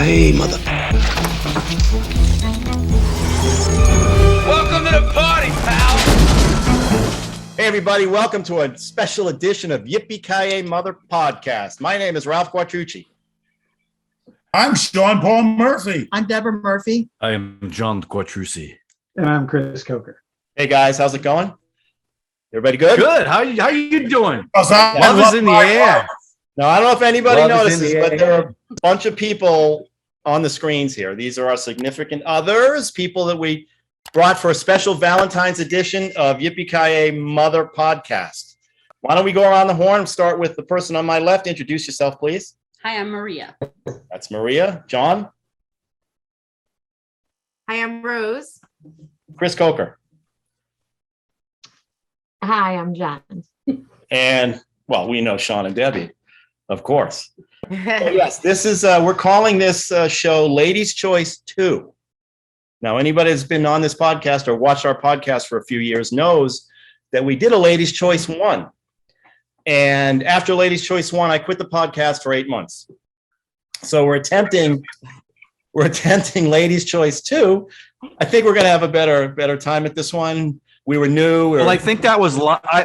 Yippee-Ki-Yay, mother. Welcome to the party, pal. Hey, everybody. Welcome to a special edition of Yippee-Ki-Yay, Mother podcast. My name is Ralph Quattrucci. I'm Sean Paul Murphy. I'm Deborah Murphy. I am John Quattrucci. And I'm Chris Coker. Hey, guys. How's it going? Everybody good? Good. How you doing? Love is in the air. Now, I don't know if anybody Love is notices, in the but there are a bunch of people on the screens here. These are our significant others, people that we brought for a special Valentine's edition of Yippee-Ki-Yay Mother podcast. Why don't we go around the horn? Start with the person on my left. Introduce yourself, please. Hi, I'm Maria. That's Maria. John? Hi, I'm Rose. Chris Coker. Hi, I'm Jen. And, well, we know Sean and Debbie, of course. Yes, this is, we're calling this show Ladies' Choice 2. Now, anybody that's been on this podcast or watched our podcast for a few years knows that we did a Ladies' Choice 1. And after Ladies' Choice 1, I quit the podcast for 8 months. So we're attempting Ladies' Choice 2. I think we're going to have a better time at this one. We were new. Well, I think that was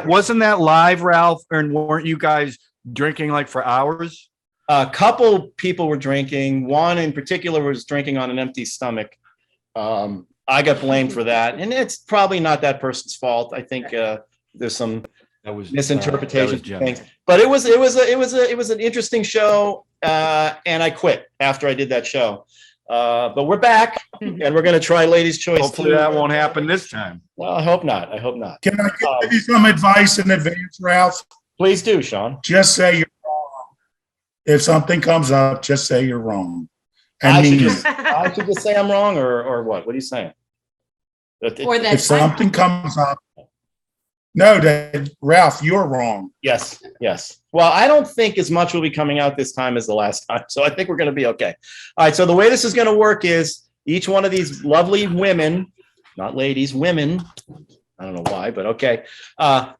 wasn't that live, Ralph? And weren't you guys drinking like for hours? A couple people were drinking. One in particular was drinking on an empty stomach. I got blamed for that, and it's probably not that person's fault. I think there's some misinterpretation of things, but it was an interesting show, and I quit after I did that show. But we're back, and we're going to try Ladies' Choice. Hopefully that won't happen this time. Well, I hope not. Can I give you some advice in advance, Ralph? Please do, Sean. Just say you're wrong. If something comes up, just say you're wrong. I should just say I'm wrong, or what? What are you saying? Or that if something comes up, no, Ralph, you're wrong. Yes. Well, I don't think as much will be coming out this time as the last time, so I think we're going to be okay. All right, so the way this is going to work is each one of these lovely women, not ladies, women, I don't know why, but okay,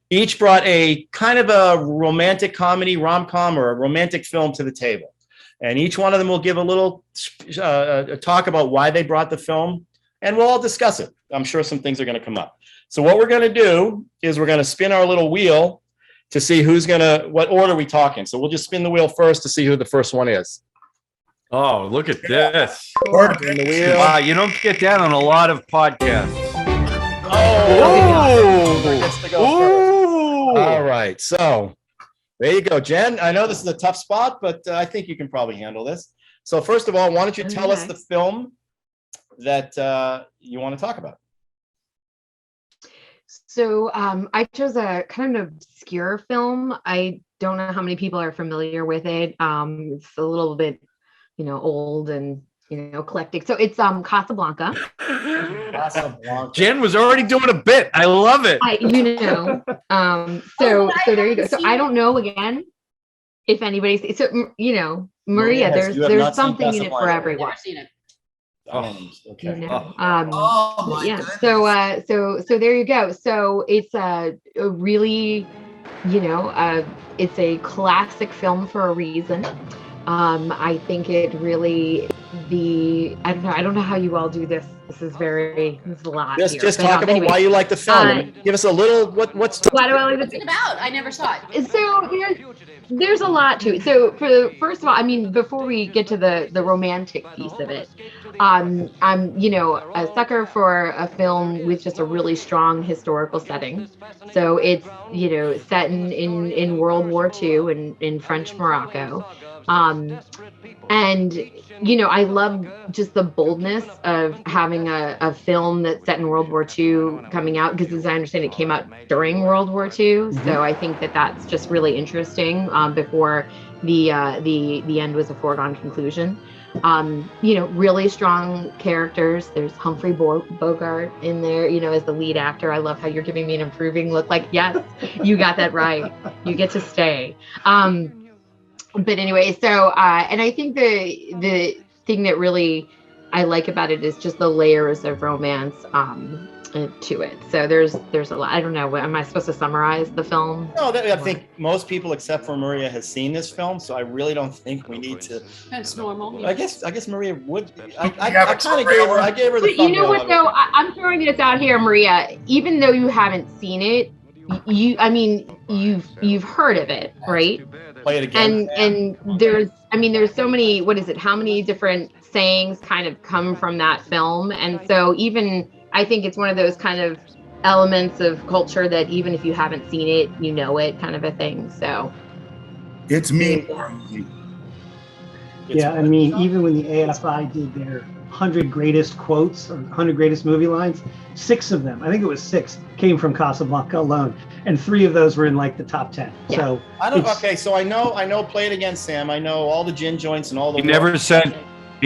each brought a kind of a romantic comedy, rom-com, or a romantic film to the table. And each one of them will give a little talk about why they brought the film, and we'll all discuss it. I'm sure some things are going to come up. So what we're going to do is we're going to spin our little wheel to see what order we talk in. So we'll just spin the wheel first to see who the first one is. Oh, look at this. Spin the wheel. Wow, you don't get that on a lot of podcasts. All right. So there you go, Jen. I know this is a tough spot, but I think you can probably handle this. So first of all, why don't you tell us the film that you want to talk about? So I chose a kind of obscure film. I don't know how many people are familiar with it. It's a little bit, old and, eclectic. So it's Casablanca. Jen was already doing a bit. I love it. So there you go. So I don't know again if anybody's. So Maria, there's something in it for everyone. Never seen it. Okay. So there you go. So it's a really, it's a classic film for a reason. I think it really I don't know how you all do this. This is a lot. Just talk about why you like the film. Give us a little what's why do I like What's it about? I never saw it. So there's a lot to it. So first of all, before we get to the romantic piece of it, I'm a sucker for a film with just a really strong historical setting. So it's set in World War II in French Morocco. And I love just the boldness of having a film that's set in World War II coming out, because as I understand it came out during World War II. Mm-hmm. So I think that's just really interesting before the end was a foregone conclusion. Really strong characters. There's Humphrey Bogart in there, as the lead actor. I love how you're giving me an approving look like, yes, you got that right. You get to stay. But anyway, so and I think the thing that really I like about it is just the layers of romance to it. So there's a lot. I don't know. Am I supposed to summarize the film? No, I think most people except for Maria has seen this film, so I really don't think we need to. That's normal. I guess Maria would. I have a kind of gave her. I gave her the. But you know thumbnail what of it. though? I'm throwing this out here, Maria. Even though you haven't seen it, you've heard of it, right? Play it again. And there's so many. What is it? How many different sayings kind of come from that film? And so even I think it's one of those kind of elements of culture that even if you haven't seen it, you know it, kind of a thing. So It's me. Yeah, I mean, even when the AFI did their 100 greatest quotes or 100 greatest movie lines, 6 of them, I think it was 6, came from Casablanca alone, and 3 of those were in like the top 10. Yeah. So I don't. it's- Okay, so I know. Play it again, Sam. I know all the gin joints and all the. He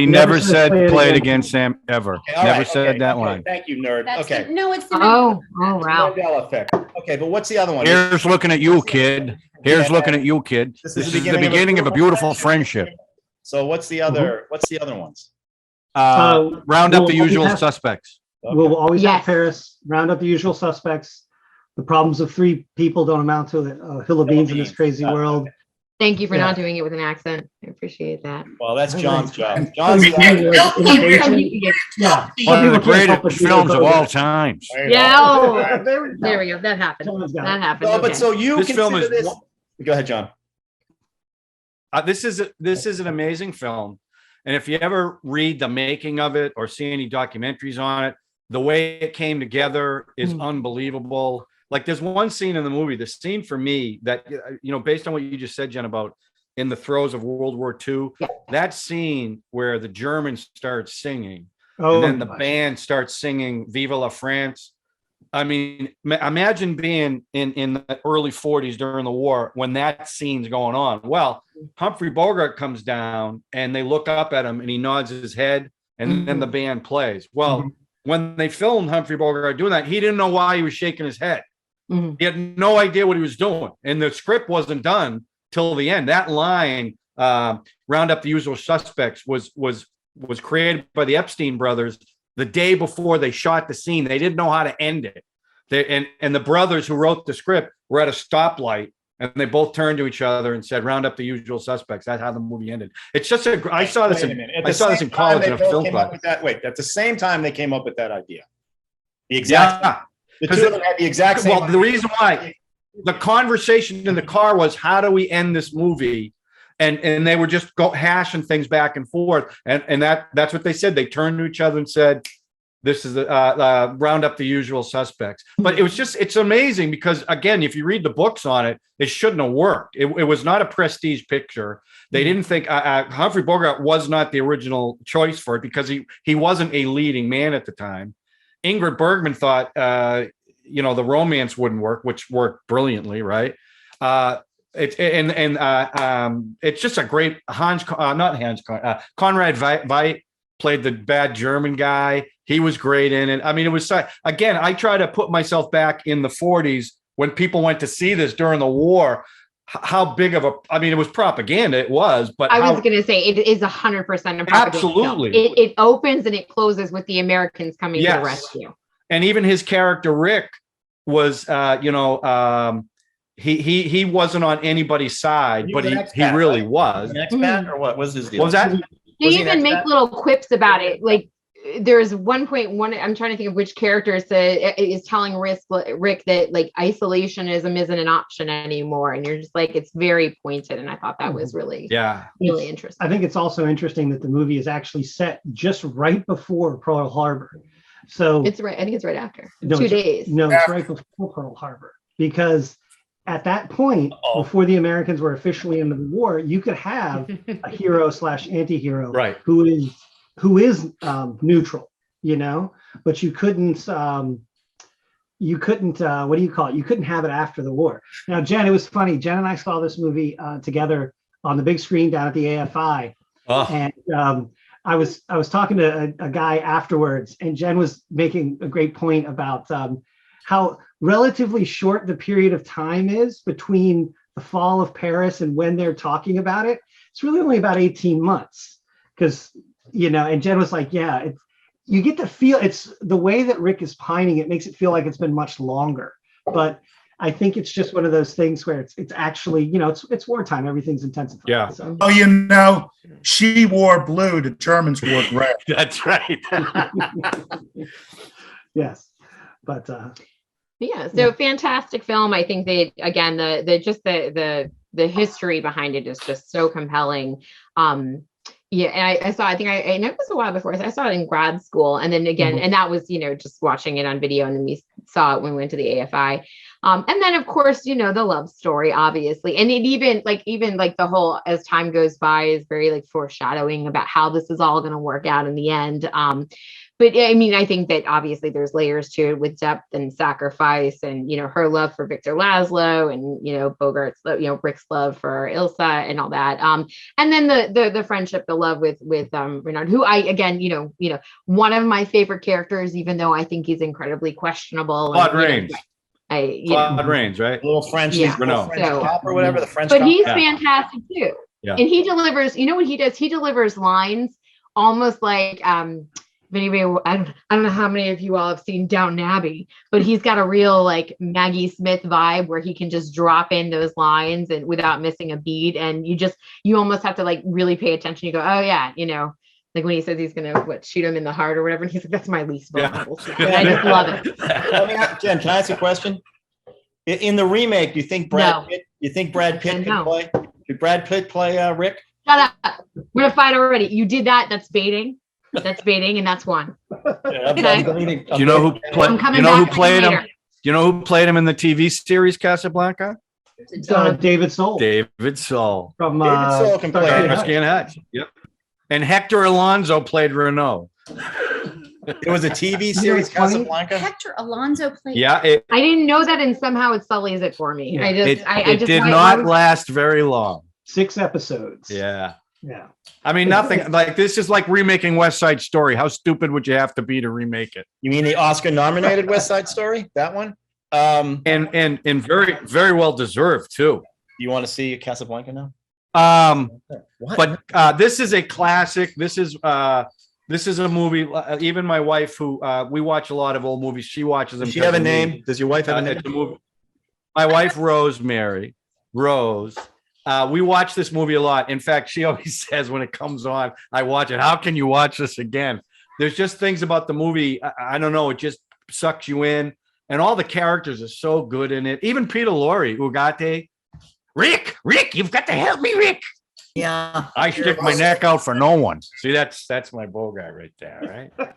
never said play it again, Sam, ever. Okay, all Never right, said okay, that okay, line. Thank you, nerd. That's Okay. no, it's the oh wow. Mandela effect. Okay, but what's the other one? Here's looking at you, kid. Here's looking at you, kid. This is the beginning of a beautiful friendship. So what's the other? What's the other ones? Round up the we'll usual have- suspects. We'll always Yes. have Paris, round up the usual suspects. The problems of 3 people don't amount to a hill of beans in this crazy world. Thank you for Yeah. not doing it with an accent. I appreciate that. Well, that's John's job. And- John's and- job. Yeah. One of the People can't help greatest but do films it. of all times. Yeah. Oh, There we go. there we go. That happened. Someone's got That it. happened. No, but Okay. so you This film consider is this? Go ahead, John. This is an amazing film, and if you ever read the making of it or see any documentaries on it, the way it came together is unbelievable. Like there's one scene in the movie, the scene for me that based on what you just said, Jen, about in the throes of World War II, that scene where the Germans start singing and then the band starts singing "Viva la France." I mean, imagine being in the early 40s during the war when that scene's going on. Well, Humphrey Bogart comes down and they look up at him and he nods his head and then the band plays. Well, when they filmed Humphrey Bogart doing that, he didn't know why he was shaking his head. He had no idea what he was doing. And the script wasn't done till the end. That line, round up the usual suspects, was created by the Epstein brothers the day before they shot the scene. They didn't know how to end it. And the brothers who wrote the script were at a stoplight and they both turned to each other and said, round up the usual suspects. That's how the movie ended. It's just I saw this in college in a film class. At the same time they came up with that idea. The exact. The two of them had the exact same. Well, the reason why the conversation in the car was, how do we end this movie? And they were just hashing things back and forth. And that's what they said. They turned to each other and said, this is round up the usual suspects. But it's amazing because, again, if you read the books on it, it shouldn't have worked. It was not a prestige picture. They didn't think Humphrey Bogart was not the original choice for it because he wasn't a leading man at the time. Ingrid Bergman thought, the romance wouldn't work, which worked brilliantly, right? It's just a great Conrad Veidt played the bad German guy. He was great in it. I mean, it was, again, I try to put myself back in the 40s when people went to see this during the war. How big of it was propaganda. It was, but I was going to say it is 100% a propaganda. Absolutely. It opens and it closes with the Americans coming to the rescue. And even his character, Rick, was, he wasn't on anybody's side, but he really was. An expat or what was his deal? What was that? They even make little quips about it. Like there's 1.1, I'm trying to think of which character is telling Rick that like isolationism isn't an option anymore. And you're just like, it's very pointed. And I thought that was really interesting. I think it's also interesting that the movie is actually set just right before Pearl Harbor. So it's right. I think it's right after 2 days. No, it's right before Pearl Harbor, because at that point, before the Americans were officially into the war, you could have a hero / anti-hero, right, who is neutral, but you couldn't what do you call it? You couldn't have it after the war. Now, Jen, it was funny. Jen and I saw this movie together on the big screen down at the AFI, and I was talking to a guy afterwards, and Jen was making a great point about how relatively short the period of time is between the fall of Paris and when they're talking about it. It's really only about 18 months because, and Jen was like, yeah, you get to feel it's the way that Rick is pining. It makes it feel like it's been much longer, but I think it's just one of those things where it's actually, it's wartime. Everything's intensified. Yeah. So. Oh, she wore blue. The Germans wore red. That's right. Yes. But yeah, so fantastic film. I think they, again, the history behind it is just so compelling. Yeah, and I saw, and it was a while before, I saw it in grad school. And then again, and that was, just watching it on video, and then we saw it when we went to the AFI. And then of course, the love story, obviously. And it even the whole, as time goes by, is very like foreshadowing about how this is all going to work out in the end. But I mean, I think that obviously there's layers to it with depth and sacrifice, and her love for Victor Laszlo, and Bogart's, Rick's love for Ilsa and all that. And then the friendship, the love with Renard, who one of my favorite characters, even though I think he's incredibly questionable. Claude Rains. Claude Rains, right? Little French, Renault. French cop or whatever, the French but cop. he's fantastic too. Yeah. And he delivers, what he does? He delivers lines almost like, if anybody, I don't know how many of you all have seen Downton Abbey, but he's got a real like Maggie Smith vibe where he can just drop in those lines and without missing a beat. And you almost have to like really pay attention. You go, oh yeah, like when he says he's gonna shoot him in the heart or whatever, and he's like, that's my least vulnerable. I just love it. Jen, can I ask you a question? In the remake, do you think Brad Pitt can play? Did Brad Pitt play Rick? Shut up. We're gonna fight already. You did that. That's baiting. That's baiting, and that's one. Yeah, Okay. Do you know who played? I'm coming You know who back played him? later. Do you know who played him in the TV series Casablanca? David Soul David Soul. from David Soul can play Starsky and Hutch. Starsky and Hutch. Yep. And Hector Alonso played Renault. It was a TV series, funny? Casablanca. Hector Alonso played. Yeah, I didn't know that, and somehow it sullies it for me. Yeah. it did not last very long. 6 episodes. Yeah. Yeah. I mean, nothing like this is like remaking West Side Story. How stupid would you have to be to remake it? You mean the Oscar-nominated West Side Story? That one? And very, very well deserved too. You want to see Casablanca now? What? But this is a classic. This is a movie. Even my wife, who we watch a lot of old movies, she watches them. Does she have a name? Does your wife have a name? It's a movie. My wife, Rosemary, Rose. We watch this movie a lot. In fact, she always says when it comes on, I watch it. How can you watch this again? There's just things about the movie. I don't know. It just sucks you in. And all the characters are so good in it. Even Peter Lorre, Ugarte. Rick, you've got to help me, Rick. Yeah. I stick my neck out for no one. See, that's my Bogart right there, right?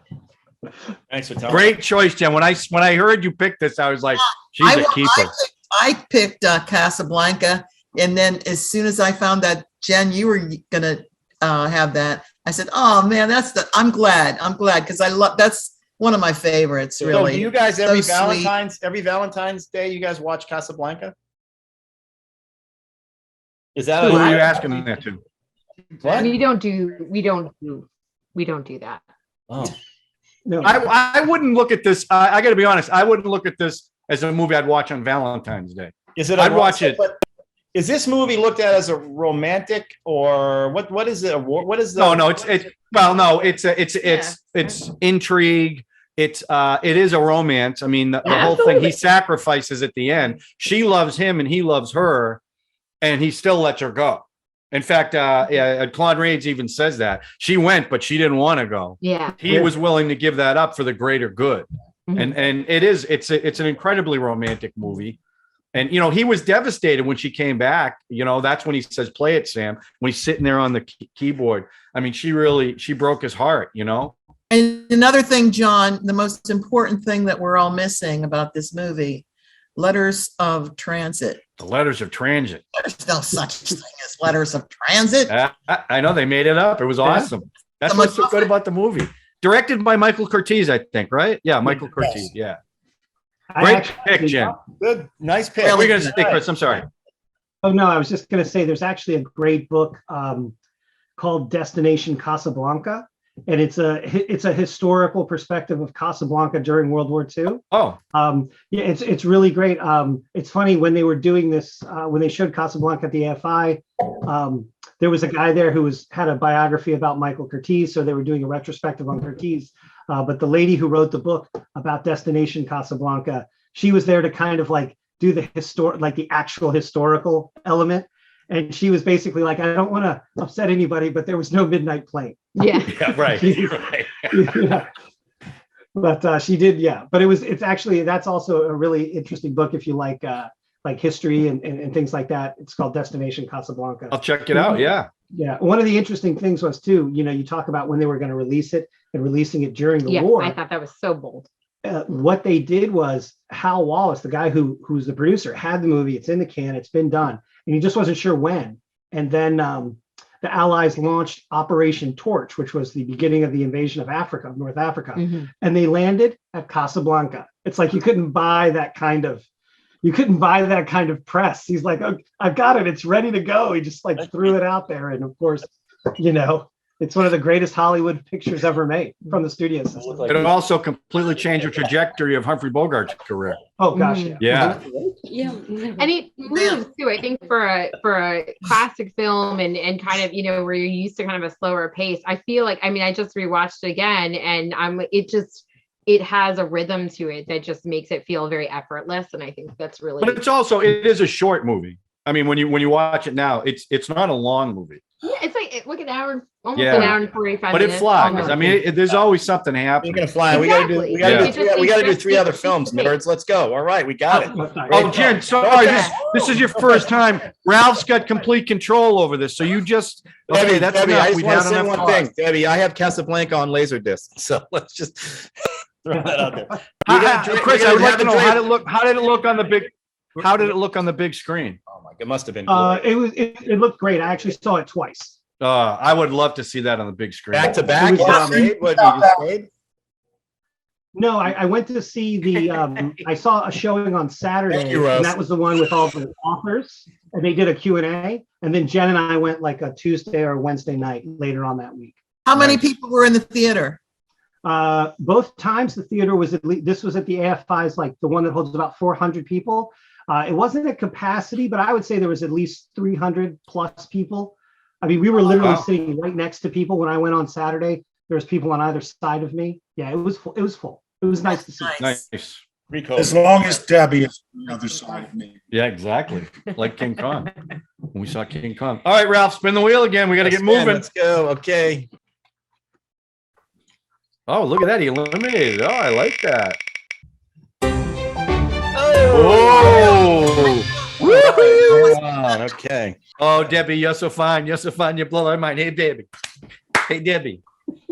Thanks for telling me. Great choice, Jen. When I heard you pick this, I was like, she's a keeper. I picked Casablanca, and then as soon as I found that Jen, you were gonna have that, I said, "Oh man, I'm glad because I love that's one of my favorites." So Really. do you guys So every sweet. Valentine's Day you guys watch Casablanca? Is that Who are you asking that to? What? We don't do that. Oh. No. I wouldn't look at this. I got to be honest. I wouldn't look at this as a movie I'd watch on Valentine's Day. Is it? I'd watch it. But is this movie looked at as a romantic or what? What is it? What is the? No. It's intrigue. It is a romance. I mean, the whole thing. He sacrifices at the end. She loves him and he loves her, and he still lets her go. In fact, Claude Rains even says that she went, but she didn't want to go. Yeah. He was willing to give that up for the greater good. Mhm. And it's an incredibly romantic movie. And, he was devastated when she came back. That's when he says, "Play it, Sam," when he's sitting there on the keyboard. I mean, she broke his heart, And another thing, John, the most important thing that we're all missing about this movie, letters of transit. The letters of transit. There's no such thing as letters of transit. I know they made it up. It was awesome. That's what's so good about the movie. Directed by Michael Curtiz, I think, right? Yeah, Michael Curtiz. Yeah. Great pick, Jen. Good, nice pick. We're going to stick, Chris. I'm sorry. Oh no, I was just going to say there's actually a great book called Destination Casablanca, and it's a historical perspective of Casablanca during World War II. Oh, yeah, it's really great. It's funny when they were doing this when they showed Casablanca at the AFI. There was a guy there who had a biography about Michael Curtiz, so they were doing a retrospective on Curtiz. But the lady who wrote the book about Destination Casablanca, she was there to kind of like do the the actual historical element. And she was basically like, I don't want to upset anybody, but there was no midnight plane. Yeah. Yeah, right. Right. Yeah. But she did, yeah. But it's actually, that's also a really interesting book if you like history and things like that. It's called Destination Casablanca. I'll check it out. Yeah. Yeah. One of the interesting things was too, you talk about when they were going to release it and releasing it during the war. I thought that was so bold. What they did was Hal Wallace, the guy who's the producer, had the movie. It's in the can. It's been done. And he just wasn't sure when. And then the Allies launched Operation Torch, which was the beginning of the invasion of North Africa. Mm-hmm. And they landed at Casablanca. It's like you couldn't buy that kind of press. He's like, oh, I've got it. It's ready to go. He just like threw it out there. And of course, it's one of the greatest Hollywood pictures ever made from the studio system. It also completely changed the trajectory of Humphrey Bogart's career. Oh gosh, yeah. Yeah. Yeah. And it moves too. I think for a classic film and kind of where you're used to kind of a slower pace. I feel like I just rewatched it again and it has a rhythm to it that just makes it feel very effortless. And I think that's really. But it is a short movie. I mean, when you watch it now, it's not a long movie. Yeah, it's like an hour, almost Yeah. an hour and 45 But minutes. it flies. almost. I mean, there's always something happening. Speaking of flying, Exactly. we got to Yeah. do 3 other films, nerds. Let's go. All right, we got it. Oh, Jen, sorry, this is your first time. Ralph's got complete control over this, so you just Debbie, that's Debbie, enough. I just We've want to had say enough one talk. thing. Debbie, I have Casablanca on Laserdisc, so let's just throw that out there. Chris, I would like to know how did it look on the big? How did it look on the big screen? Oh my, it must have been. It looked great. I actually saw it twice. I would love to see that on the big screen. Back to back. It was- What you just made? No, I went to see the I saw a showing on Saturday, Thank you, Rose. and that was the one with all the authors, and they did a Q&A, and then Jen and I went like a Tuesday or Wednesday night later on that week. How many people were in the theater? Both times the theater was this was at the AFI's, like the one that holds about 400 people. It wasn't at capacity, but I would say there was at least 300 plus people. I mean, we were literally sitting right next to people when I went on Saturday. There was people on either side of me. Yeah, it was full. It was full. It was nice to see. Nice. As long as Debbie is on the other side of me. Yeah, exactly. Like King Kong. When we saw King Kong. All right, Ralph, spin the wheel again. We got to get moving. Let's go. Okay. Oh, look at that. He eliminated. Oh, I like that. Oh. Woohoo! Okay. Oh, Debbie, you're so fine. You're so fine. You blow my mind. Hey, Debbie. Hey, Debbie.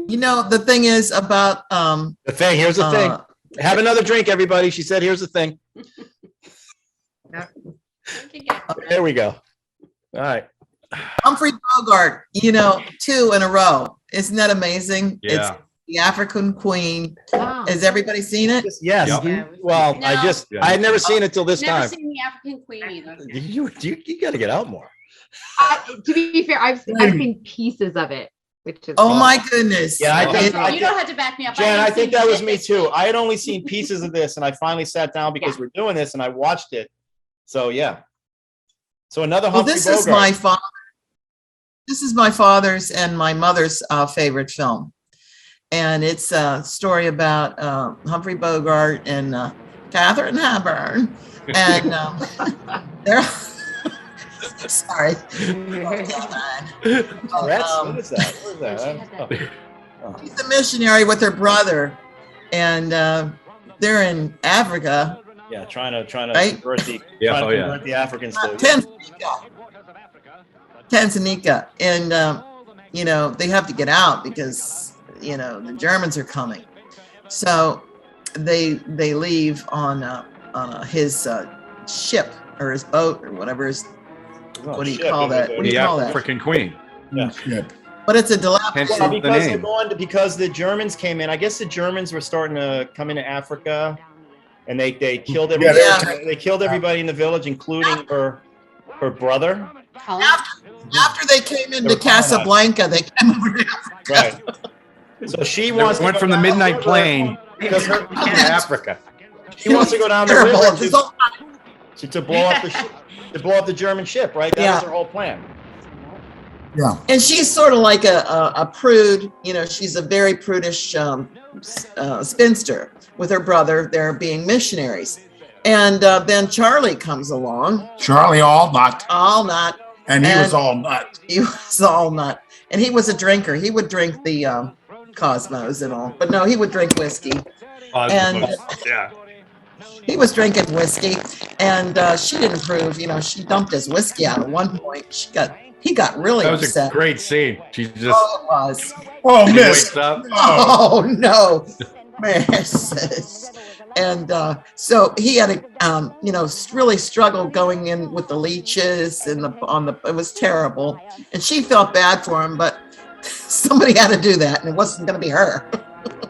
The thing is about Here's the thing. Have another drink, everybody. She said, here's the thing. There we go. All right. Humphrey Bogart, 2 in a row. Isn't that amazing? Yeah. It's The African Queen. Wow. Has everybody seen it? Yes. Yep. Well, No. I had never seen it till this Never time. seen the African Queen either. You got to get out more. To be fair, I've seen pieces of it, which is Oh my goodness. Yeah, I think- You don't have to back me up. Jen, I haven't think seen that was shit me this too. week. I had only seen pieces of this, and I finally sat down because Yeah. we're doing this, and I watched it. So yeah. So another Well, Humphrey this Bogart. is my father. This is my father's and my mother's favorite film, and it's a story about Humphrey Bogart and Katherine Hepburn, and they're sorry. Rats? What is that? What is that? Oh. She's a missionary with her brother, and they're in Africa, Yeah, trying to Right? convert the Yeah, trying to oh, yeah. convert the Africans to Tanzania, and they have to get out because the Germans are coming. So they leave on his ship or his boat or whatever. What do you call that? What do The you call that? African Queen. Yeah. Yep. But it's a dilapidated. Hence Well, the because they're name. going because the Germans came in. I guess the Germans were starting to come into Africa, and they killed everybody. Yeah. They killed everybody in the village, including her brother. Colin? After they came into They were colonized. Casablanca, they came over to Africa. Right. So she They wants to went go from the down midnight river plane because to Africa. she wants to go down the Terrible. river This whole- to blow up the ship, to blow up the German ship. Right. That Yeah. was her whole plan. And she's sort of like a prude, you know, she's a very prudish spinster with her brother. They're being missionaries. And then Charlie comes along. Charlie all nut. All nut. And he was all nut. He was all nut. And he was a drinker. He would drink the Cosmos and all. But no, he would drink whiskey. And yeah. he was drinking whiskey. And she didn't prove, you know, she dumped his whiskey out at one point. He got really That was upset. a great scene. She just Oh, it was. Oh, she miss. wakes up. Oh, no. And so he had to, you know, really struggle going in with the leeches and it was terrible. And she felt bad for him, but somebody had to do that, and it wasn't going to be her.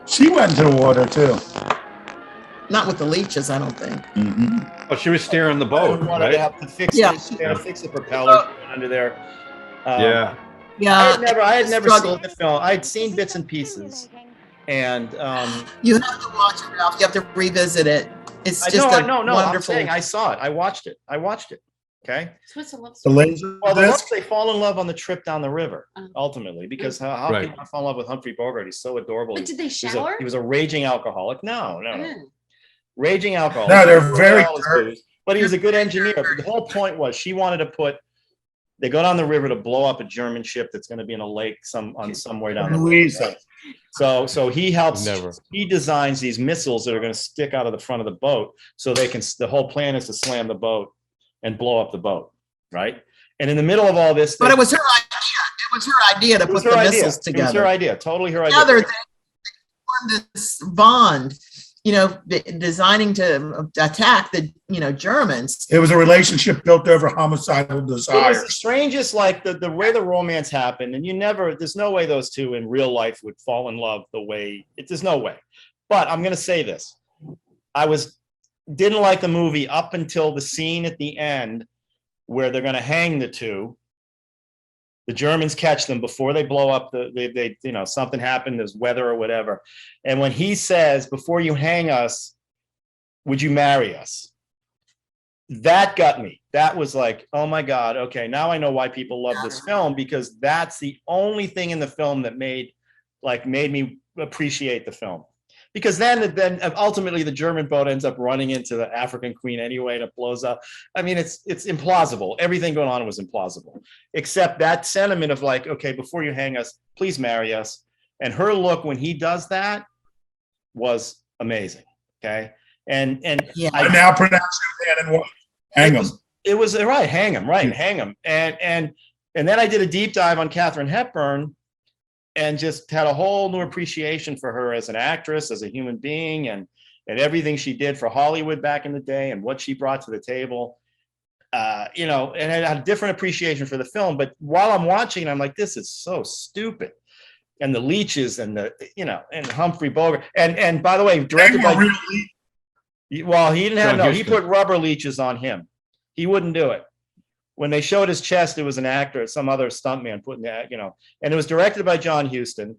She went into the water too. Not with the leeches, I don't think. Oh, she was steering the boat, wanted right? to have to fix Yeah. fix the propeller under there. Yeah. Yeah. I had never seen struggled. the film. I'd seen bits and pieces, and You have to watch it, Ralph. You have to revisit it. It's I just know, a I know, no. I'm wonderful. saying I saw it. I watched it. Okay. So it's a love The story. laser Well, disc. they fall in love on the trip down the river, Oh. ultimately, because how Right. can you not fall in love with Humphrey Bogart? He's so adorable. But did they He was shower? he was a raging alcoholic. No. Oh. Raging alcoholic. No, they're He was very all his booze, but he was a good engineer. The whole point was she wanted to they go down the river to blow up a German ship that's going to be in a lake somewhere down the way. So he helps. Never. He designs these missiles that are going to stick out of the front of the boat, so the whole plan is to slam the boat and blow up the boat, right? And in the middle of all this, But it was her idea. It was her idea to it was put the her idea. missiles It was together. her idea. Totally her idea. Together, they formed this bond, you know, designing to attack the, you know, Germans. It was a relationship built over homicidal It was the desires. strangest, like the way the romance happened, and there's no way those two in real life would fall in love the way there's no way. But I'm going to say this. Didn't like the movie up until the scene at the end where they're going to hang the two. The Germans catch them before they blow up they you know, something happened, there's weather or whatever. And when he says, before you hang us, would you marry us? That got me. That was like, oh my God. Okay. Now I know why people love this film, because that's the only thing in the film that made me appreciate the film. Because then ultimately the German boat ends up running into the African Queen anyway, and it blows up. I mean, it's implausible. Everything going on was implausible, except that sentiment of like, okay, before you hang us, please marry us. And her look when he does that was amazing. Okay, and Yeah. I now pronounce your man and wife. Hang him. It was right. Hang him. Right. Hang him. And then I did a deep dive on Katherine Hepburn, and just had a whole new appreciation for her as an actress, as a human being, and everything she did for Hollywood back in the day and what she brought to the table. You know, and I had a different appreciation for the film. But while I'm watching, I'm like, this is so stupid. And the leeches and and Humphrey Bogart. And by the way, directed by, well, he didn't have, no, he put rubber leeches on him. He wouldn't do it. When they showed his chest, it was an actor, some other stuntman putting that, and it was directed by John Huston.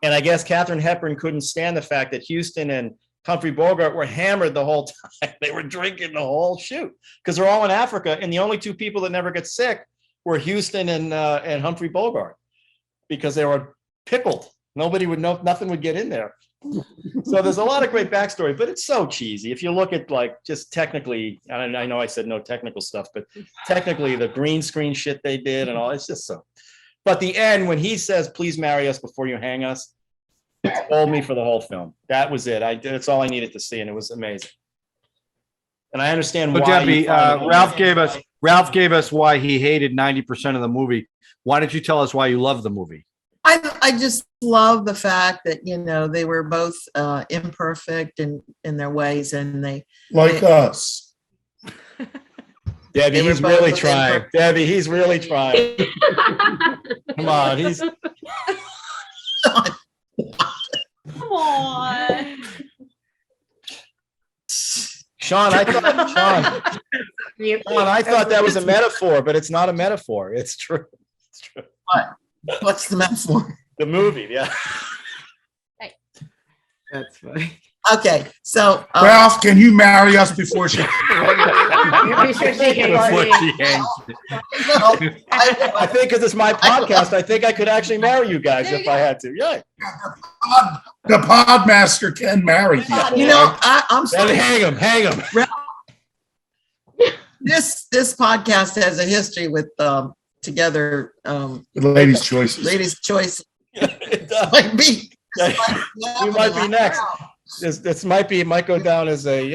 And I guess Katherine Hepburn couldn't stand the fact that Huston and Humphrey Bogart were hammered the whole time. They were drinking the whole shoot because they're all in Africa. And the only two people that never get sick were Huston and Humphrey Bogart, because they were pickled. Nobody would know, nothing would get in there. So there's a lot of great backstory, but it's so cheesy. If you look at like just technically, and I know I said no technical stuff, but technically the green screen shit they did and all, it's just so. But the end, when he says, please marry us before you hang us, told me for the whole film. That was it. That's all I needed to see, and it was amazing. And I understand But why. Debbie, Ralph gave us why he hated 90% of the movie. Why don't you tell us why you love the movie? I just love the fact that, they were both imperfect in their ways, and like us. Debbie, They were he's both really of them. trying. Debbie, he's really trying. Come on, he's. Come on. Sean, I thought that was a metaphor, but it's not a metaphor. It's true. It's true. What's the metaphor? The movie, yeah. That's funny. Okay, so Ralph, can you marry us before she? Be sure she can Before see. she hangs. I think because it's my podcast, I think I could actually marry you guys if I had to. Yeah. The podmaster can marry people. you know, right? I'm Then sorry. hang him. This podcast has a history with together The ladies' choices. ladies' choice. It does. Might be. You might be next. This might go down as a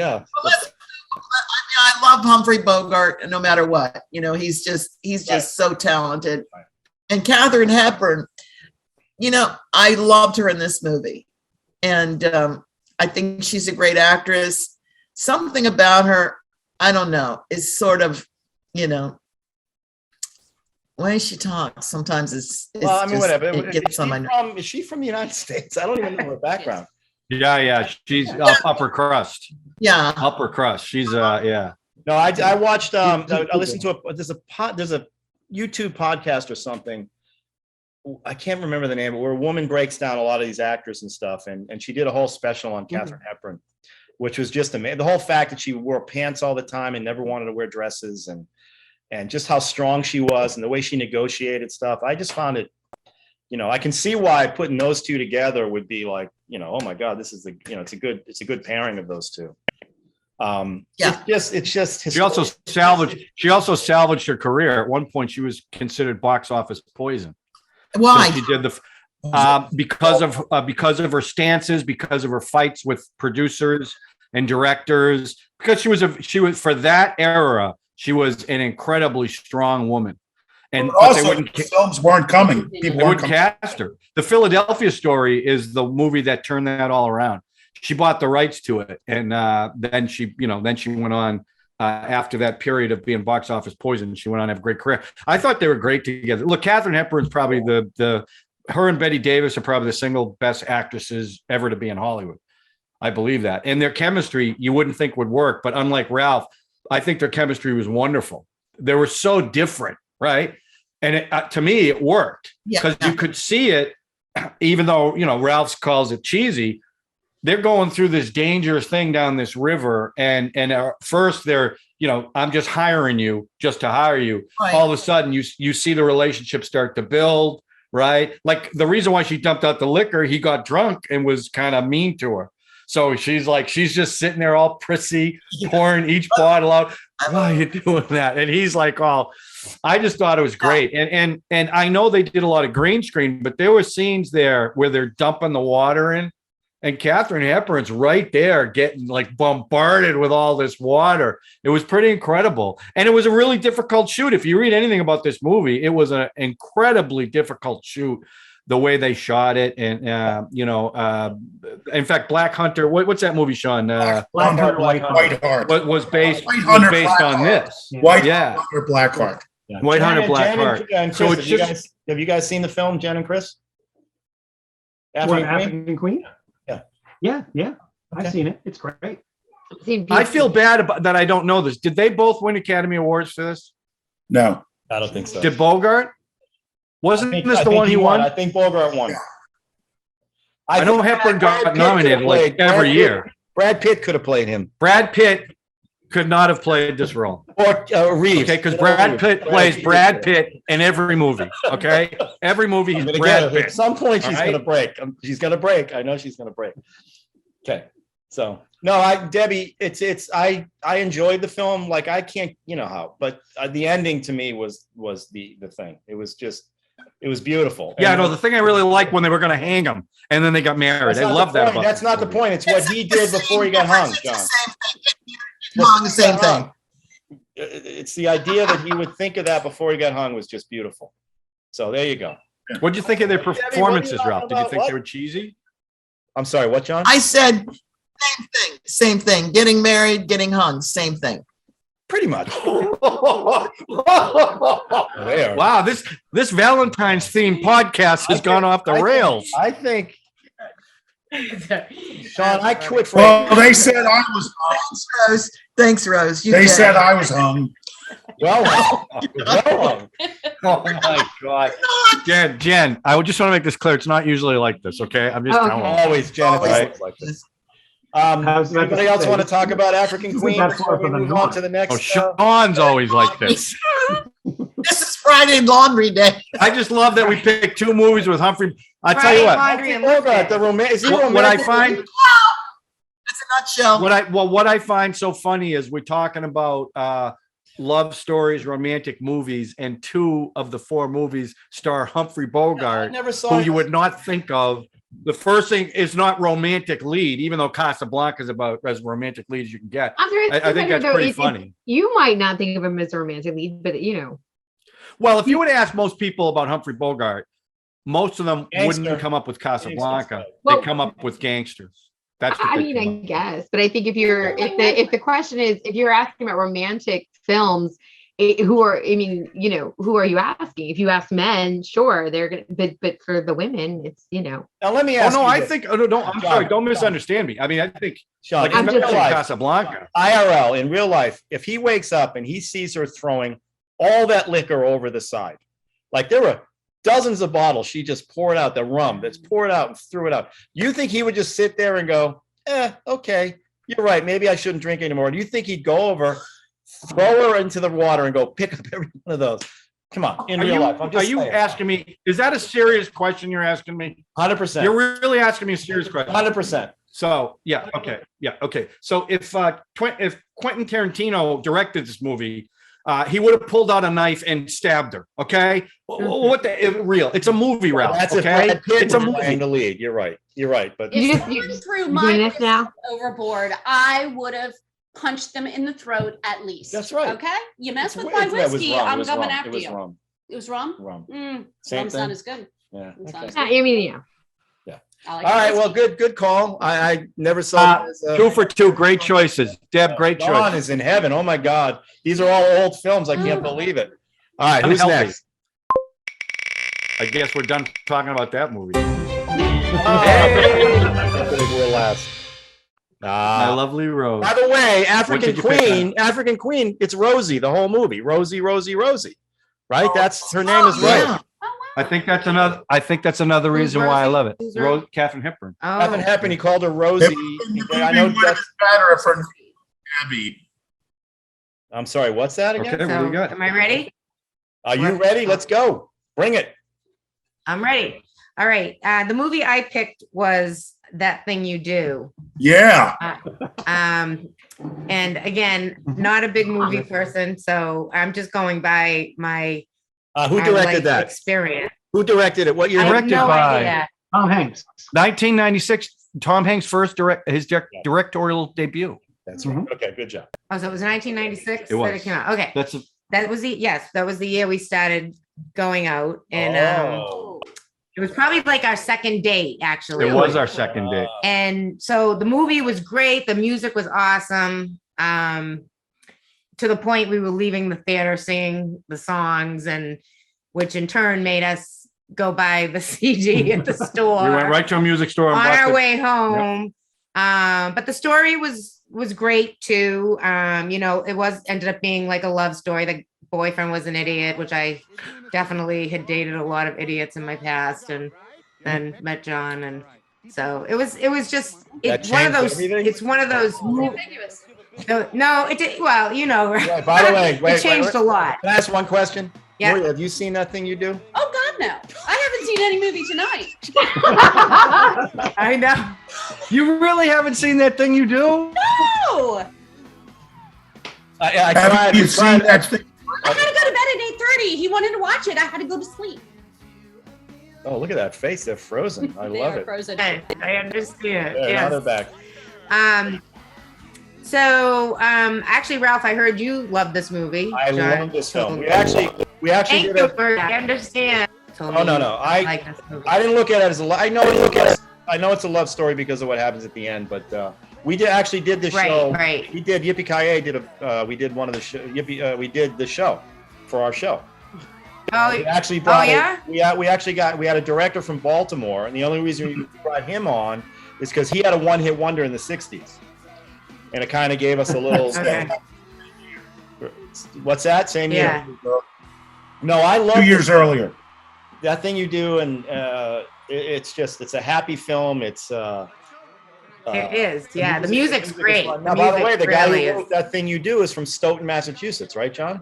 I love Humphrey Bogart, no matter what. You know, he's just so talented. And Katherine Hepburn, you know, I loved her in this movie, and I think she's a great actress. Something about her, I don't know, is sort of, you know, the way she talks. Sometimes it's well, I mean, just, whatever. it gets on my nerves. Is she from the United States? I don't even know her background. Yeah. She's upper crust. Yeah. Upper crust. She's yeah. No, I watched. I listened to there's a YouTube podcast or something. I can't remember the name, but where a woman breaks down a lot of these actors and stuff, and she did a whole special on Katherine Hepburn, which was just amazing. The whole fact that she wore pants all the time and never wanted to wear dresses, and just how strong she was and the way she negotiated stuff. I just found it, you know, I can see why putting those two together would be like, you know, oh my God, this is it's a good pairing of those two. Yeah. It's just She also salvaged her career. At one point, she was considered box office poison. Why? She did because of her stances, because of her fights with producers and directors. Because she was for that era, she was an incredibly strong woman. And But but also, they wouldn't films weren't coming. People they weren't wouldn't coming. cast her. The Philadelphia Story is the movie that turned that all around. She bought the rights to it, and then she went on after that period of being box office poison. She went on to have a great career. I thought they were great together. Look, Katherine Hepburn's probably her and Bette Davis are probably the single best actresses ever to be in Hollywood. I believe that, and their chemistry you wouldn't think would work, but unlike Ralph, I think their chemistry was wonderful. They were so different, right? And to me, it worked because you could see it, even though, you know, Ralph calls it cheesy. They're going through this dangerous thing down this river. And first they're, you know, I'm just hiring you just to hire you. Right. All of a sudden you see the relationship start to build, right? Like the reason why she dumped out the liquor, he got drunk and was kind of mean to her. So she's just sitting there all prissy, pouring each bottle out. Why are you doing that? And he's like, oh, I just thought it was great. And I know they did a lot of green screen, but there were scenes there where they're dumping the water in, and Katherine Hepburn's right there getting like bombarded with all this water. It was pretty incredible. And it was a really difficult shoot. If you read anything about this movie, it was an incredibly difficult shoot, the way they shot it. And, you know, in fact, Black Hunter, what's that movie, Sean? Black Hunter, Whiteheart. Was based Blackheart. on this. White Yeah. Hunter, Blackheart. White Hunter, Jen Blackheart. and So Chris, it's have you guys seen the film, Jen and Chris? African Queen? Yeah. Yeah. I've seen it. It's great. I feel bad about that. I don't know this. Did they both win Academy Awards for this? No. I don't think so. Did Bogart? Wasn't I this the think one he won? I think Bogart won. I know Hepburn got nominated like every year. Brad Pitt could have played him. Brad Pitt could not have played this role. Or Reeves. Okay, because Brad Pitt plays Brad Pitt in every movie. Okay, every movie he's Brad Pitt. At some point, she's All right? going to break. She's going to break. I know she's going to break. Okay, so no, Debbie, I enjoyed the film. Like I can't, you know how, but the ending to me was the thing. It was beautiful. Yeah, And no, the thing I really liked when they were going to hang him and then they got married. I love that about That's not the point. It's what he did before he got hung, John. The same thing. It's the idea that he would think of that before he got hung was just beautiful. So there you go. What'd you think of their performances, talking Ralph? Did you about? think What? they were cheesy? I'm sorry, what, John? I said same thing. Getting married, getting hung, same thing. Pretty much. Wow, this Valentine's themed podcast has gone off the rails. I think, Sean, I quit for. Well, they said I was hung. Rose. Thanks, Rose. You They did. said I was hung. Well, well, Oh my God. Jen, I would just want to make this clear. It's not usually like this, okay? I'm just Okay. telling you. always Jennifer. Always. Like this. I was about to Anybody else say, want to talk about African Queen That's before we for the move on North. to the Oh, next? Sean's always like this. This is Friday laundry day. I just love that we picked two movies with Humphrey. I tell you Friday what, Laundry and Hold on, Lift the Day. romantic. Is he what I romantic? find It's a nutshell. what I find so funny is we're talking about love stories, romantic movies, and two of the four movies star Humphrey I Bogart, never saw who it. you would not think of. The first thing is not romantic lead, even though Casablanca is about as romantic lead as you can get. I think that's pretty funny. You might not think of him as a romantic lead, but Well, if you would ask most people about Humphrey Bogart, most of them Gangster. wouldn't come up with Casablanca. Gangster. They Well, come up with gangsters. That's what I they mean, come I up. guess, but I think if the question is, if you're asking about romantic films, who are you asking? If you ask men, sure, they're gonna, but for the women, it's Now let me Oh ask no, you I this. think. Oh, no, don't. I'm John, sorry. Don't John. misunderstand me. I mean, I think Sean, like in I'm in real just- real life, Casablanca. IRL, in real life, if he wakes up and he sees her throwing all that liquor over the side, like there were dozens of bottles, she just poured out the rum that's poured out and threw it out. You think he would just sit there and go, okay, you're right, maybe I shouldn't drink anymore? Do you think he'd go over, throw her into the water and go pick up every one of those? Come on, in real life. I'm Are just you saying. asking me? Is that a serious question you're asking me? 100%. You're really asking me a serious question. 100%. So yeah, okay. So if Quentin Tarantino directed this movie, he would have pulled out a knife and stabbed her. Okay, what the real? It's a movie, Ralph. That's if Okay, Brad Pitt it's a was playing movie. the lead. You're right. You're right. But You If just- someone threw doing my this now? biscuits overboard, I would have punched them in the throat at least. That's right. Okay? You mess with It my was whiskey, rum. It I'm was coming rum. after It was you. rum. It was rum? Rum. Rum's Same not thing. as good. Yeah. It's Okay. not I mean, yeah. I like All right. Well, whiskey. good call. I never saw. this, 2 for 2. Great choices, Deb. Great Dawn choice. is in heaven. Oh my God. These are all old films. I can't believe it. All right. Who's Unhealthy. next? I guess we're done talking about that movie. I think we're last. My lovely Rose. By the way, African did you pick Queen, it's Rosie, the whole movie. Rosie. Right? That's her name is Yeah. Rose. I think that's another reason why I love it. Who's Rose, Katherine Hepburn. Nothing Oh, happened. He called her Rosie. I know that's, Better if her Abby. I'm sorry, what's that again? Okay, what do you got? Am I ready? Are you ready? Let's go. Bring it. I'm ready. All right. The movie I picked was That Thing You Do. Yeah. And again, not a big movie person, so I'm just going by my Who my directed life that? experience. Who directed it? What year? I have Directed no by- idea. Tom Hanks. 1996. Tom Hanks' first directorial debut. That's right. Okay, good job. Oh, so it was 1996 It was. that it came out. Okay, That's that was the year we started going out, and Oh. it was probably like our second date, actually. it was our second date. And so the movie was great. The music was awesome. To the point we were leaving the theater singing the songs, and which in turn made us go buy the CD at the store We went right to a music store and on bought our the- way home. But the story was great too. It ended up being like a love story. The boyfriend was an idiot, which I definitely had dated a lot of idiots in my past, and then met John, and so it was just That it's one of changed those everything? it's one of those Ambiguous. no, it did well, Right, by the way, it changed a lot. Can I ask one question? Yeah. Maria, have you seen That Thing You Do? Oh, God, no. I haven't seen any movie tonight. I know. You really haven't seen That Thing You Do? No. I Have tried. you seen that thing? I had to go to bed at 8:30. He wanted to watch it. I had to go to sleep. Oh, look at that face. They're frozen. I They love are it. frozen. I understand. There, now Yes. they're back. Actually, Ralph, I heard you love this movie. I John love this film. told We me. actually Thank did you a. for I understand. Told Oh me no, you no. I like this movie. didn't look at it as a. I know it's a love story because of what happens at the end, but we did this show. Right. We did Yippee-Ki-Yay. We did one of the show. We did the show for our show. Oh, We actually brought. yeah? We actually had a director from Baltimore, and the only reason we brought him on is because he had a one-hit wonder in the '60s, and it kind of gave us a little. Okay. What's that? Same Yeah. year. No, I love 2 years earlier. That Thing You Do, and it's a happy film. It's It is. The Yeah. The music- music's the music is great. fun. The Now, by the way, music the guy really who is. wrote That Thing You Do is from Stoughton, Massachusetts, right, John?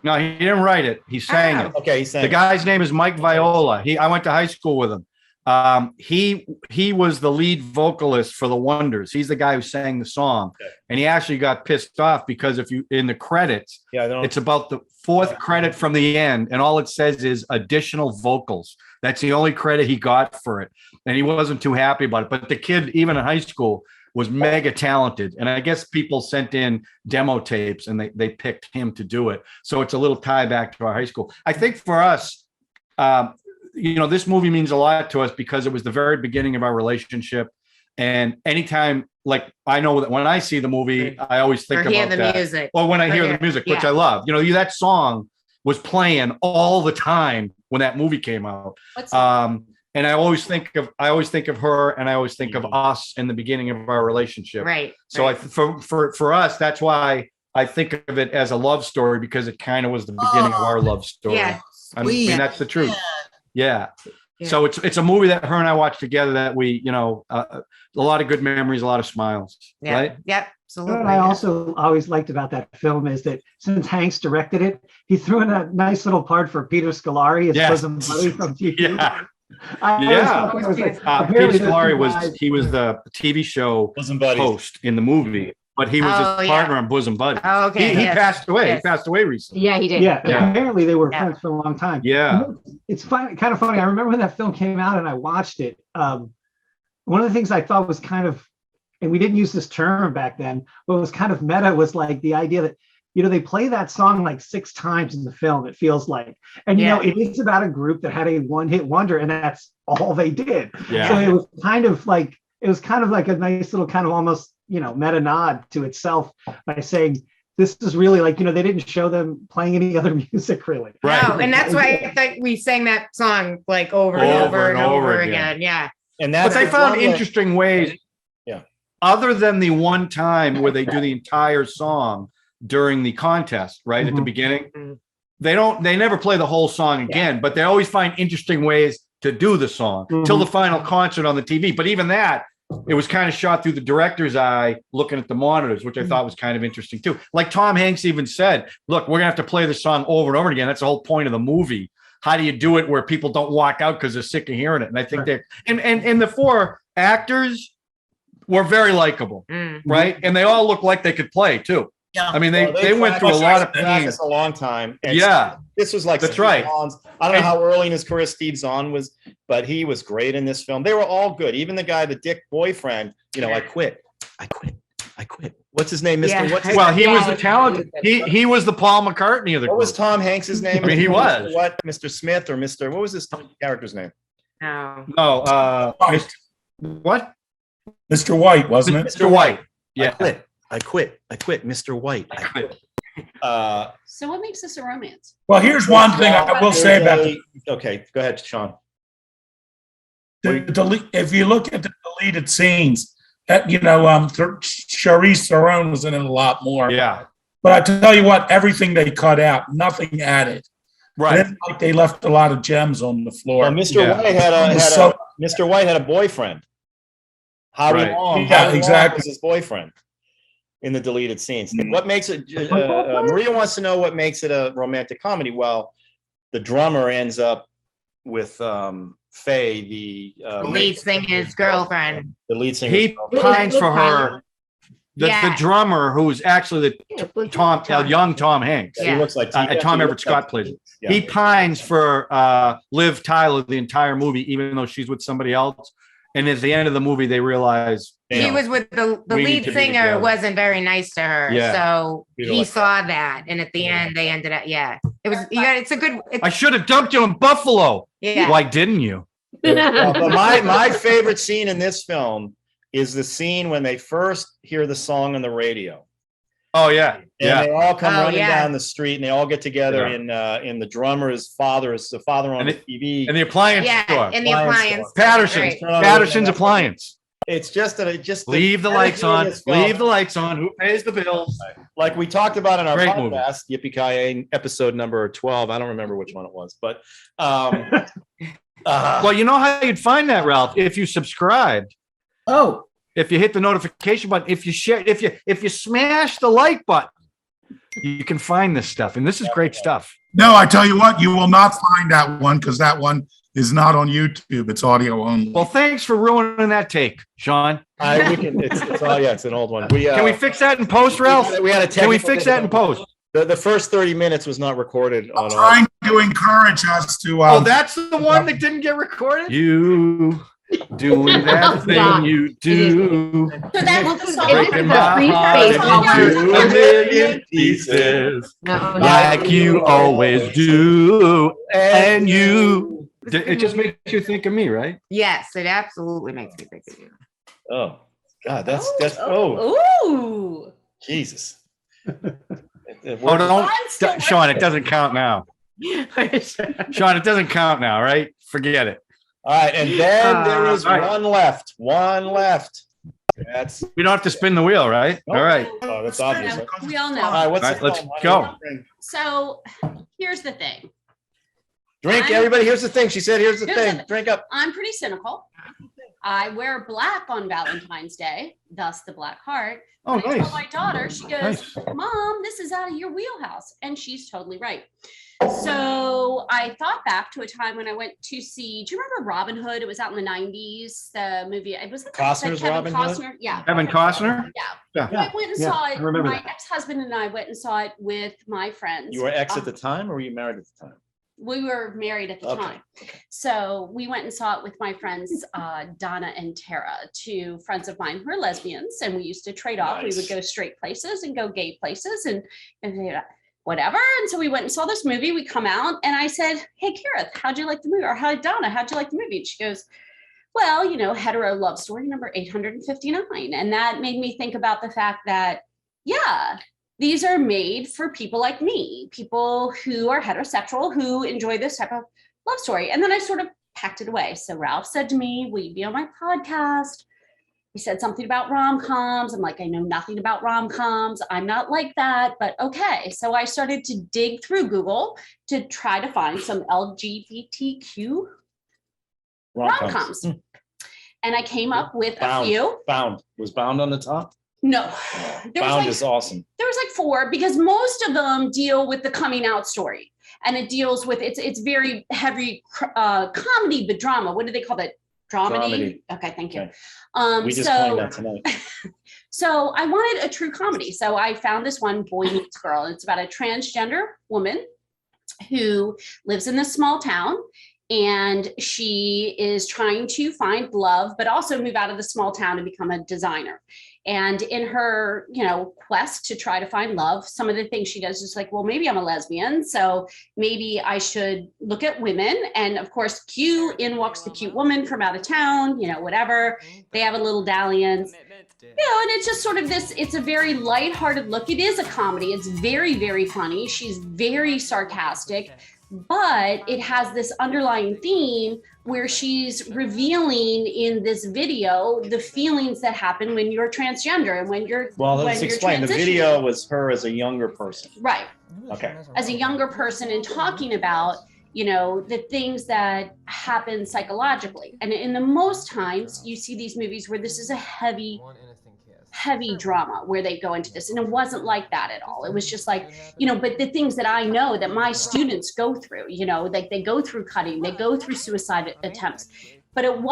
No, he didn't write it. He sang Oh. it. Okay, he's saying The guy's name is Mike Viola. I went to high school with him. He was the lead vocalist for the Wonders. He's the guy who sang the song, Okay. and he actually got pissed off because if you in the credits, Yeah, I don't. it's about the fourth credit from the end, and all it says is additional vocals. That's the only credit he got for it, and he wasn't too happy about it. But the kid, even in high school, was mega talented, and I guess people sent in demo tapes, and they picked him to do it. So it's a little tie back to our high school. I think for us, this movie means a lot to us because it was the very beginning of our relationship. And anytime, like, I know that when I see the movie, I always think Or hear about the that. music. Or when I Or hear hear- the music, which yeah. I love, that song was playing all the time when that movie came out. What's And I always think of her, and I always think of us in the beginning of our relationship. Right. So right. for us, that's why I think of it as a love story, because it kind of was the beginning of our love story. Yeah. I mean, Sweet. that's the truth. Yeah. Yeah. So it's a movie that her and I watched together that we, a lot of good memories, a lot of smiles. Yeah. Right? Yep. Absolutely. What I also always liked about that film is that since Hanks directed it, he threw in a nice little part for Peter Scolari, his Yes. bosom buddy from TV. Yeah. I always Yeah. thought that was like, Peter apparently those Scolari two was guys- the TV show Bosom buddies. host in the movie, but he was Oh, his yeah. partner on Bosom Buddy. Oh, okay. He yes. passed away. Yes. He passed away recently. Yeah, he did. Yeah, Yeah. apparently they were Yeah. friends for a long time. Yeah. It's kind of funny. I remember when that film came out and I watched it. One of the things I thought was kind of, and we didn't use this term back then, but was kind of meta was like the idea that, they play that song like 6 times in the film, it feels like. And, it is about a group that had a one-hit wonder, and that's all they did. Yeah. So it was kind of like a nice little kind of almost, meta nod to itself by saying, this is really like, they didn't show them playing any other music really. Right. No, and that's why I think we sang that song like over and over and over again. Yeah. And But that's they the found one that- interesting ways. Yeah. Other than the one time where they do the entire song during the contest, right at the Mhm. beginning, Mhm. they never play the whole song again, but they always find interesting ways to do the song till the final concert on the TV. But even that, it was kind of shot through the director's eye looking at the monitors, which I thought was kind of interesting too. Like Tom Hanks even said, look, we're gonna have to play the song over and over again. That's the whole point of the movie. How do you do it where people don't walk out because they're sick of hearing it? And I think they're and the 4 actors were very likable, Mm. right? And they all look like they could play too. Yeah. I mean, they Well, went through a lot of pain. practiced a long time. And Yeah. This was like That's Steve right. Zahn's- I don't know how early in his career Steve Zahn was, but he was great in this film. They were all good. Even the guy, the dick boyfriend, I quit. What's his name, Mr. Yeah. What's his Well, he Yeah. was the talented. He was the Paul McCartney of the What was group. Tom Hanks's name? I mean, he was. What, Mr. Smith or Mr. What was his character's name? No. No, White. what? Mr. White, wasn't it? Mr. White. Yeah. I quit, Mr. White. I quit. So what makes this a romance? Well, here's one thing I will say about Okay, go ahead, Sean. if you look at the deleted scenes, that Charlize Theron was in it a lot more. Yeah. But I tell you what, everything they cut out, nothing added. Right. It isn't like they left a lot of gems on the floor. Well, Mr. Yeah. White had So- Mr. White had a boyfriend. Howie Right. Long. Yeah, Howie Long exactly. was his boyfriend in the deleted scenes. What makes it? Maria wants to know what makes it a romantic comedy. Well, the drummer ends up with Faye, the Lead singer's girlfriend. the lead singer. He pines for her. The Yeah. drummer, who's actually the young Tom Hanks. He Yeah. looks like And Tom he Everett looks Scott like- plays it. Yeah. He pines for Liv Tyler the entire movie, even though she's with somebody else. And at the end of the movie, they realize He was with the We need lead to be singer together. wasn't very nice to her. Yeah. So Peter he like saw that. And at the end they ended up, it was, it's a good, I should have dumped you in Buffalo. yeah. Why didn't you? Well, but my favorite scene in this film is the scene when they first hear the song on the radio. Oh yeah, And yeah. they all come Oh, running yeah. down the street and they all get together Yeah. in the drummer's father is the father on And the TV. And the appliance Yeah. store, In the Appliance appliance. store. Patterson's, Right. Patterson's appliance. It's just that Leave the lights on. energy of this film, Leave the lights on. Who pays the bills? like we talked about in our Great movie. podcast, Yippee-Ki-Yay, episode number 12. I don't remember which one it was, but Well, you know how you'd find that, Ralph, if you subscribed. Oh, if you hit the notification button, if you share, if you smash the like button, you can find this stuff. And this is great stuff. No, I tell you what, you will not find that one because that one is not on YouTube. It's audio only. Well, thanks for ruining that take, Sean. It's an old one. Can we fix that in post, Ralph? Can we fix that in post? The first 30 minutes was not recorded I'm trying to encourage us to. Oh, that's the one that didn't get recorded? You doing that thing you do. So that's the song. Breaking my heart into a million pieces. Like you always do. And you. It just makes you think of me, right? Yes, it absolutely makes me think of you. Oh, God, that's Ooh. Jesus. Oh, don't, Sean, it doesn't count now. Sean, it doesn't count now, right? Forget it. All right, and then there is all right. one left. One left. That's We don't have to spin the wheel, right? Nope. All right. oh, that's obvious. We all know. All right, what's All right, the let's film? go. So here's the thing. Drink, everybody. Here's the thing. She said, "Here's the Here's thing. the- Drink up." I'm pretty cynical. I wear black on Valentine's Day, thus the black heart. Oh, I told nice. my daughter, she goes, Nice. Mom, this is out of your wheelhouse. And she's totally right. So I thought back to a time when I went to see, do you remember Robin Hood? It was out in the 90s, the movie. It was Costner's Kevin Robin Hood? Costner. Yeah. Kevin Costner? Yeah. I went and saw it. I remember My that. ex-husband and I went and saw it with my friends. You were ex at the time, or were you married at the time? We were married at the Okay. time. So we went and saw it with my friends, Donna and Tara, two friends of mine who are lesbians. And we used to trade off. Nice. We would go straight places and go gay places and whatever. And so we went and saw this movie. We come out and I said, hey, Kareth, how'd you like the movie? Or hi, Donna, how'd you like the movie? And she goes, well, hetero love story number 859. And that made me think about the fact that, yeah, these are made for people like me, people who are heterosexual, who enjoy this type of love story. And then I sort of packed it away. So Ralph said to me, will you be on my podcast? He said something about rom-coms. I'm like, I know nothing about rom-coms. I'm not like that, but okay. So I started to dig through Google to try to find some LGBTQ rom-coms. And I came up with a few. Bound. Was Bound on the top? No. There was Bound like- is awesome. There was like 4 because most of them deal with the coming out story, and it deals with it's very heavy comedy but drama. What do they call that? Dramedy. Okay, thank you. Okay. We just coined that tonight. So I wanted a true comedy. So I found this one, Boy Meets Girl. It's about a transgender woman who lives in this small town. And she is trying to find love, but also move out of the small town and become a designer. And in her, quest to try to find love, some of the things she does is like, well, maybe I'm a lesbian, so maybe I should look at women. And of course, in walks the cute woman from out of town, whatever. They have a little dalliance. And it's just sort of this, it's a very lighthearted look. It is a comedy. It's very, very funny. She's very sarcastic. But it has this underlying theme where she's revealing in this video the feelings that happen when you're transgender and when you're Let's explain. The video was her as a younger person. Right. Okay. As a younger person and talking about, the things that happen psychologically. And in the most times you see these movies where this is a heavy drama where they go into this, and it wasn't like that at all. It was just like, but the things that I know that my students go through, like they go through cutting, they go through suicide attempts, but that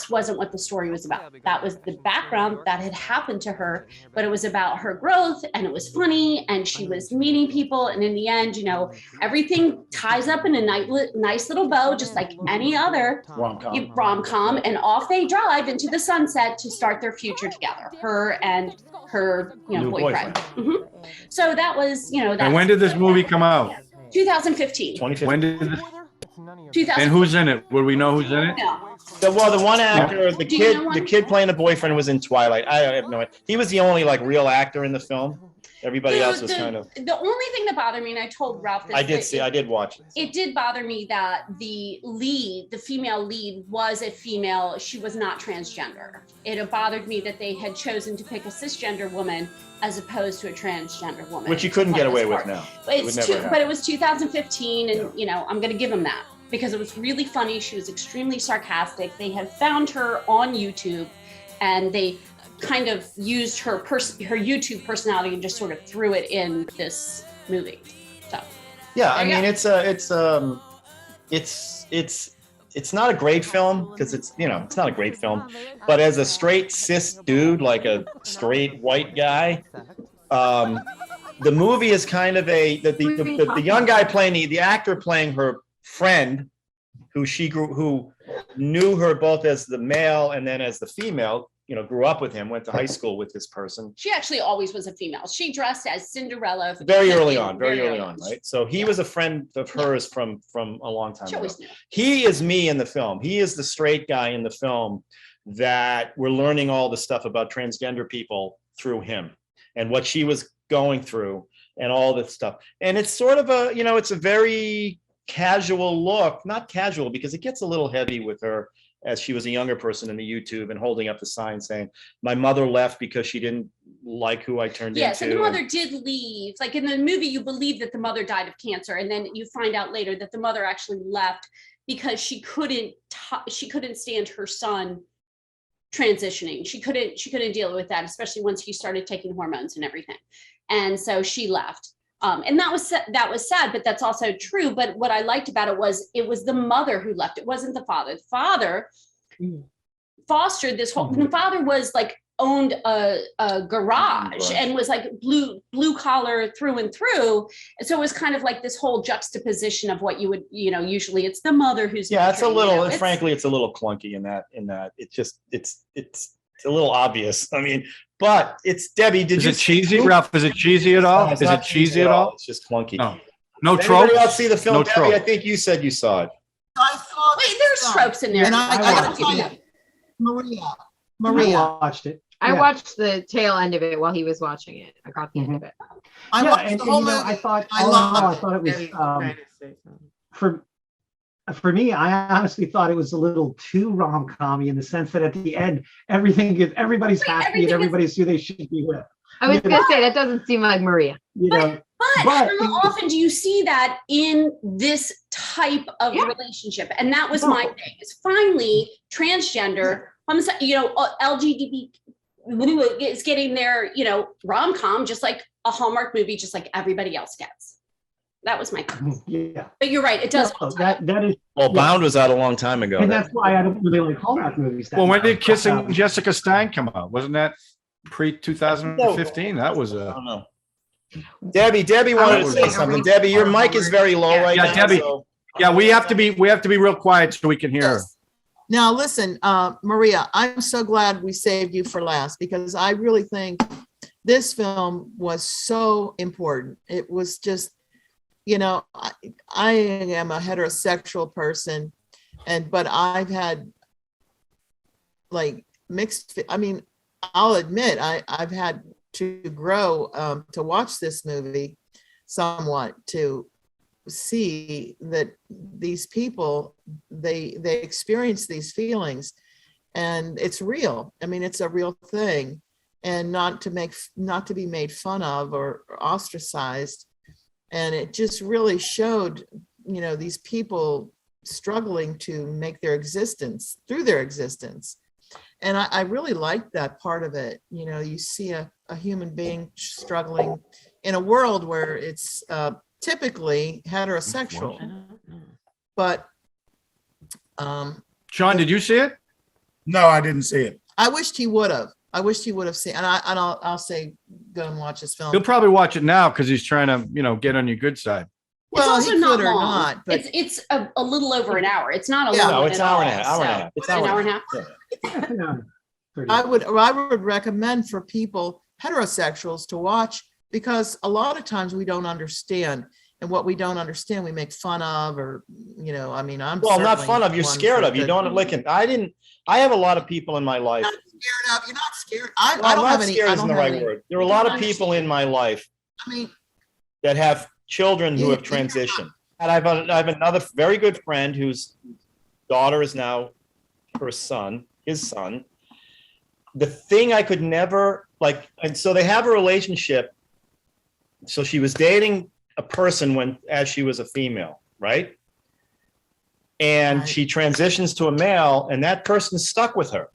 wasn't what the story was about. That was the background that had happened to her, but it was about her growth, and it was funny, and she was meeting people, and in the end, everything ties up in a nice little bow, just like any other rom-com, and off they drive into the sunset to start their future together, her and her boyfriend. Mm-hmm. So that was And when did this movie come out? 2015. When did this? 2015. And who's in it? Would we know who's in it? No. The one actor, the Do you know kid, one? the kid playing the boyfriend was in Twilight. I have no idea. He was the only real actor in the film. Everybody else was kind of. The only thing that bothered me, and I told Ralph this. I did watch it. It did bother me that the female lead was a female. She was not transgender. It had bothered me that they had chosen to pick a cisgender woman as opposed to a transgender woman. Which you couldn't get away with now. But it was 2015, and I'm going to give them that because it was really funny. She was extremely sarcastic. They had found her on YouTube. and they kind of used her YouTube personality and just sort of threw it in this movie. So Yeah, I there you mean, go. it's not a great film because it's not a great film, but as a straight cis dude, like a straight white guy, the movie is kind of the young guy playing the actor playing her friend, who knew her both as the male and then as the female. Grew up with him, went to high school with this person. She actually always was a female. She dressed as Cinderella Very early on, right? So he was a friend of hers from a long time She ago. always knew. He is me in the film. He is the straight guy in the film that we're learning all the stuff about transgender people through him and what she was going through and all this stuff. And it's sort of it's a very casual look, not casual because it gets a little heavy with her as she was a younger person in the YouTube and holding up the sign saying, my mother left because she didn't like who I turned into. Yes, and the mother did leave. Like in the movie, you believe that the mother died of cancer, and then you find out later that the mother actually left because she couldn't stand her son transitioning. She couldn't deal with that, especially once he started taking hormones and everything. And so she left. And that was sad, but that's also true. But what I liked about it was the mother who left. It wasn't the father. The father fostered this whole. The father was like owned a garage and was like blue collar through and through. And so it was kind of like this whole juxtaposition of what you would usually it's the mother who's it's a little. Frankly, it's a little clunky in that it's a little obvious. I mean. But it's Debbie. Is it cheesy, Ralph? Is it cheesy at all? Is it cheesy at all? It's just clunky. No Did tropes. anybody else see the film? No Debbie, tropes. I think you said you saw it. I saw Wait, there's tropes in there. And I gotta watched tell you, it. Maria, I watched it. I Yeah. watched the tail end of it while he was watching it. I got the end of it. I Yeah, watched and the whole movie. I thought I all in all, I loved thought it was Trying to say something. for me, I honestly thought it was a little too rom-com-y in the sense that at the end, everybody's happy and everything is- everybody's who they should be with. I was gonna say that doesn't seem like Maria. But But- how often do you see that in this type of relationship? And that was my thing. Is finally transgender, LGBT is getting their rom-com just like a Hallmark movie, just like everybody else gets. That was my thing. Yeah, But you're right, it does. that is, Well, Bound was out a long time ago. and that's why I don't really like Hallmark movies. that Well, when much. did Kissing Jessica Stein come out? Wasn't that pre-2015? That was I a. don't know. Debbie wanted to say something. Debbie, your mic is very low right now. Yeah, Debbie. so- Yeah, we have to be real quiet so we can hear her. Now, listen, Maria, I'm so glad we saved you for last because I really think this film was so important. It was just, I am a heterosexual person, but I've had like mixed. I mean, I'll admit I've had to grow to watch this movie somewhat to see that these people they experience these feelings and it's real. I mean, it's a real thing, and not to be made fun of or ostracized. And it just really showed these people struggling to make their existence through their existence. And I really liked that part of it. You see a human being struggling in a world where it's typically heterosexual. But Sean, did you see it? No, I didn't see it. I wished he would have. I wished he would have seen. And I'll say, go and watch this film. He'll probably watch it now because he's trying to, get on your good side. Well, it's also he not could or long. not, but It's a little over an hour. It's not a Yeah. long No, one it's at an hour all, and a half. Hour and a so- half. It's an hour and a half. I would recommend for people, heterosexuals, to watch because a lot of times we don't understand, and what we don't understand, we make fun of, or I mean, I'm Well, not certainly fun of. You're one scared for of. You the- don't like it. I have a lot of people in my life. Not scared of. You're not scared. I Well, don't not have any. scared I isn't don't the have right any. word. There are a lot of people in my life I mean, that have children who You- have transitioned. And I have another very good friend whose daughter is now his son. The thing I could never and so they have a relationship. So she was dating a person as she was a female, right? And Right. she transitions to a male, and that person's stuck with her.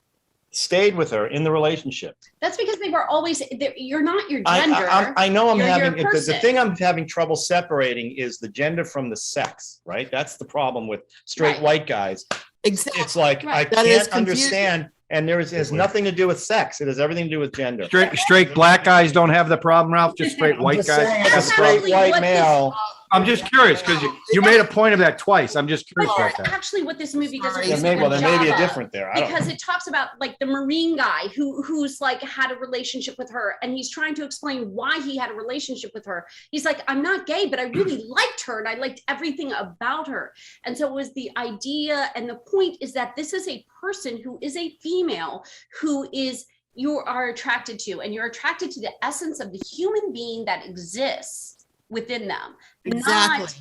stayed with her in the relationship. That's because they were always, you're not your I gender. know I'm You're your having, the person. thing I'm having trouble separating is the gender from the sex, right? That's the problem with straight Right. white guys. Exactly. It's like, Right. I That is can't understand. And it has nothing to do with sex. It has everything to do with gender. Straight black guys don't have the problem, Ralph. Just straight I'm white just guys. saying, as a That's straight actually white what male. I'm just curious because you made a point of that twice. I'm just But curious about that's that. actually what this movie does a Sorry. Yeah, really maybe, well, good there may be a job of. different there. I don't Because know. it talks about like the Marine guy who's like had a relationship with her, and he's trying to explain why he had a relationship with her. He's like, I'm not gay, but I really liked her and I liked everything about her. And so it was the idea, and the point is that this is a person who is a female who is you are attracted to, and you're attracted to the essence of the human being that exists within them, Exactly. not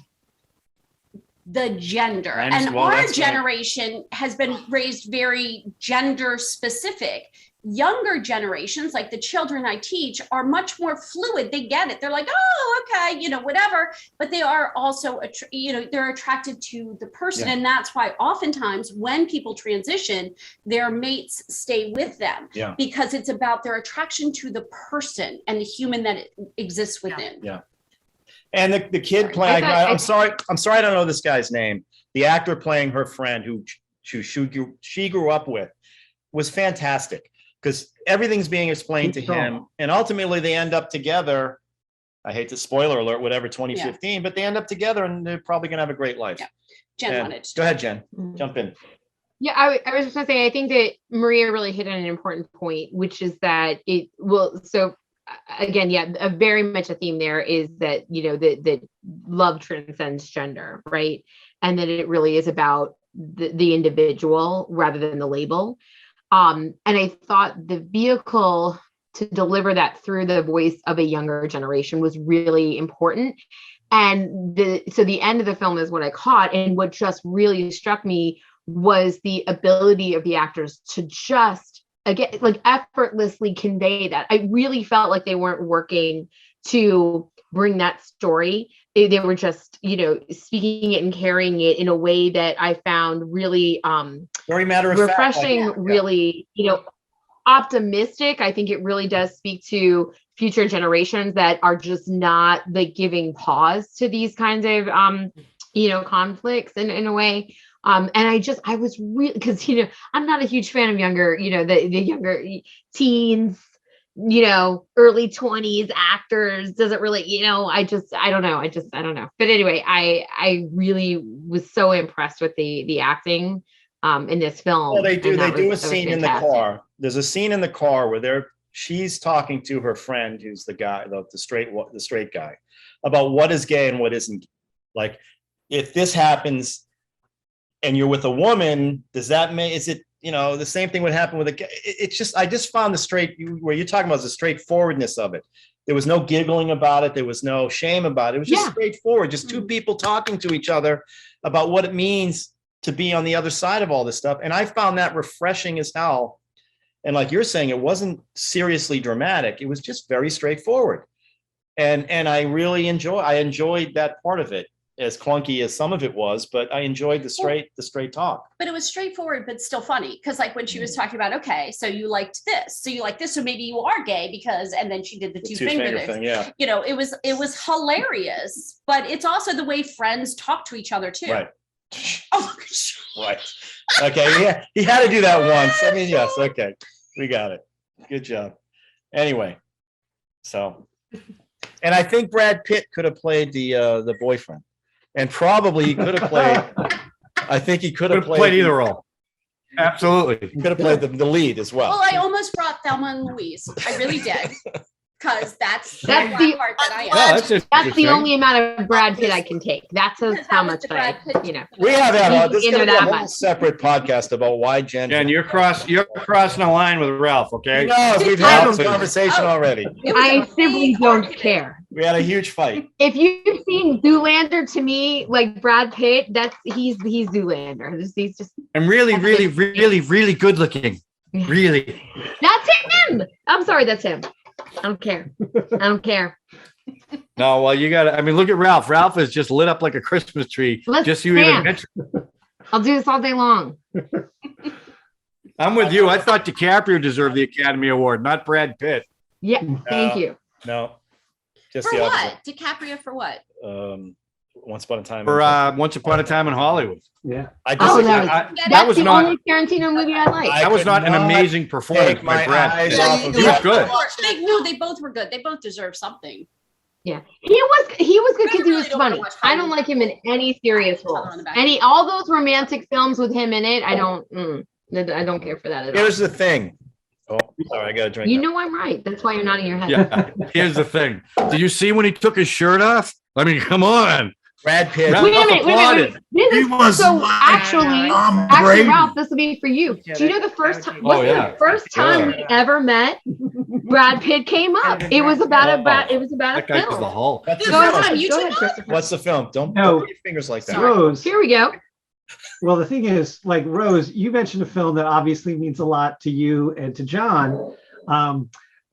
the gender. I And understand. Well, our that's right. generation has been raised very gender specific. Younger generations, like the children I teach, are much more fluid. They get it. They're like, oh, okay, whatever. But they are also, they're attracted to the person. Yeah. And that's why oftentimes when people transition, their mates stay with them. Yeah. Because it's about their attraction to the person and the human that it exists within. Yeah. And the kid Sorry. playing, I I'm thought- sorry, I don't know this guy's name. The actor playing her friend who she grew up with was fantastic because everything's being explained to him. And ultimately they end up together. I hate to spoiler alert, whatever, 2015, but they end up together and they're probably going to have a great life. Yeah. Jen And- wanted to. Go ahead, Jen. Mm. Jump in. Yeah, I was just gonna say, I think that Maria really hit on an important point, which is that again, yeah, very much a theme there is that, that love transcends gender, right? And that it really is about the individual rather than the label. And I thought the vehicle to deliver that through the voice of a younger generation was really important. And the end of the film is what I caught. And what just really struck me was the ability of the actors to just, again, like effortlessly convey that. I really felt like they weren't working to bring that story. They were just, speaking it and carrying it in a way that I found really Very matter of fact. refreshing, like- really, optimistic. I think it really does speak to future generations that are just not like giving pause to these kinds of, conflicts in a way. And I was really, because, I'm not a huge fan of younger, the younger teens, early 20s actors. Doesn't really, I don't know. But anyway, I really was so impressed with the acting in this film. Well, they do a was scene in the fantastic. car. There's a scene in the car where she's talking to her friend, who's the guy, the straight guy, about what is gay and what isn't. Like, if this happens and you're with a woman, does that mean, is it, the same thing would happen with a guy? It's just, I just found where you're talking about is the straightforwardness of it. There was no giggling about it. There was no shame about it. It was just straightforward, just two people talking to each other about what it means to be on the other side of all this stuff. And I found that refreshing as hell. And like you're saying, it wasn't seriously dramatic. It was just very straightforward. And I really enjoyed that part of it, as clunky as some of it was, but I enjoyed the straight talk. But it was straightforward, but still funny. Because like when she was talking about, okay, so you liked this. So you like this, so maybe you are gay because, and then she did the two finger thing, yeah. It was hilarious, but it's also the way friends talk to each other too. Right. Oh, Right. Okay. Yeah. He had to do that once. I mean, yes. Okay. We got it. Good job. Anyway. So, and I think Brad Pitt could have played the boyfriend, and probably he could have played. I think he could have Played either role. Absolutely. He could have played the lead as well. Well, I almost brought Thelma and Louise. I really did. Because that's the the- part that I am. Oh, that's That's interesting. the only amount of Brad Pitt I can take. That's Because how that was much the Brad I, Pitt- We have this is Either going to be a that whole much. separate podcast about why Jen. Jen, you're crossing the line with Ralph. Okay. No, we've had this Oh. conversation already. It was I a simply big don't argument. care. We had a huge fight. If you've seen Zoolander, to me, like Brad Pitt, he's Zoolander. He's just And really, really, really, really good looking. Really. that's him. I'm sorry, that's him. I don't care. I don't care. No, well, you got to, look at Ralph. Ralph is just lit up like a Christmas tree. Let's Just you even dance. mentioned. I'll do this all day long. I'm with you. I thought DiCaprio deserved the Academy Award, not Brad Pitt. Yeah, thank you. No, just For the what? opposite. DiCaprio for what? Once Upon a Time. For Once Upon a Time in Hollywood. Yeah. I Oh, disagree. That That's was the not- only Tarantino movie I like. I That was could not an not amazing performance take by my Brad eyes Pitt. off of He was good. No, they both were good. They both deserve something. Yeah, he was good because he really was don't wanna funny. watch I don't like him in any serious Color role. on the back. All those romantic films with him in it, I don't care for that at all. Here's the thing. Oh, sorry, I got to drink. You that. know I'm right. That's why you're nodding your head. Yeah. Here's the thing. Do you see when he took his shirt off? I mean, come on. Brad Pitt. Ralph Wait a minute. applauded. This He is was so like actually, Tom actually, Brady. Ralph, this will be for you. Do you know the first time? Wasn't yeah. the first time we ever met? Brad Pitt came up. It was about a. It was about That a guy was the film. Hulk. What's The the first film? time you Go two ahead, met? Christopher. What's the film? Don't No. put your fingers like that. Rose. Here we go. Well, the thing is, like Rose, you mentioned a film that obviously means a lot to you and to John.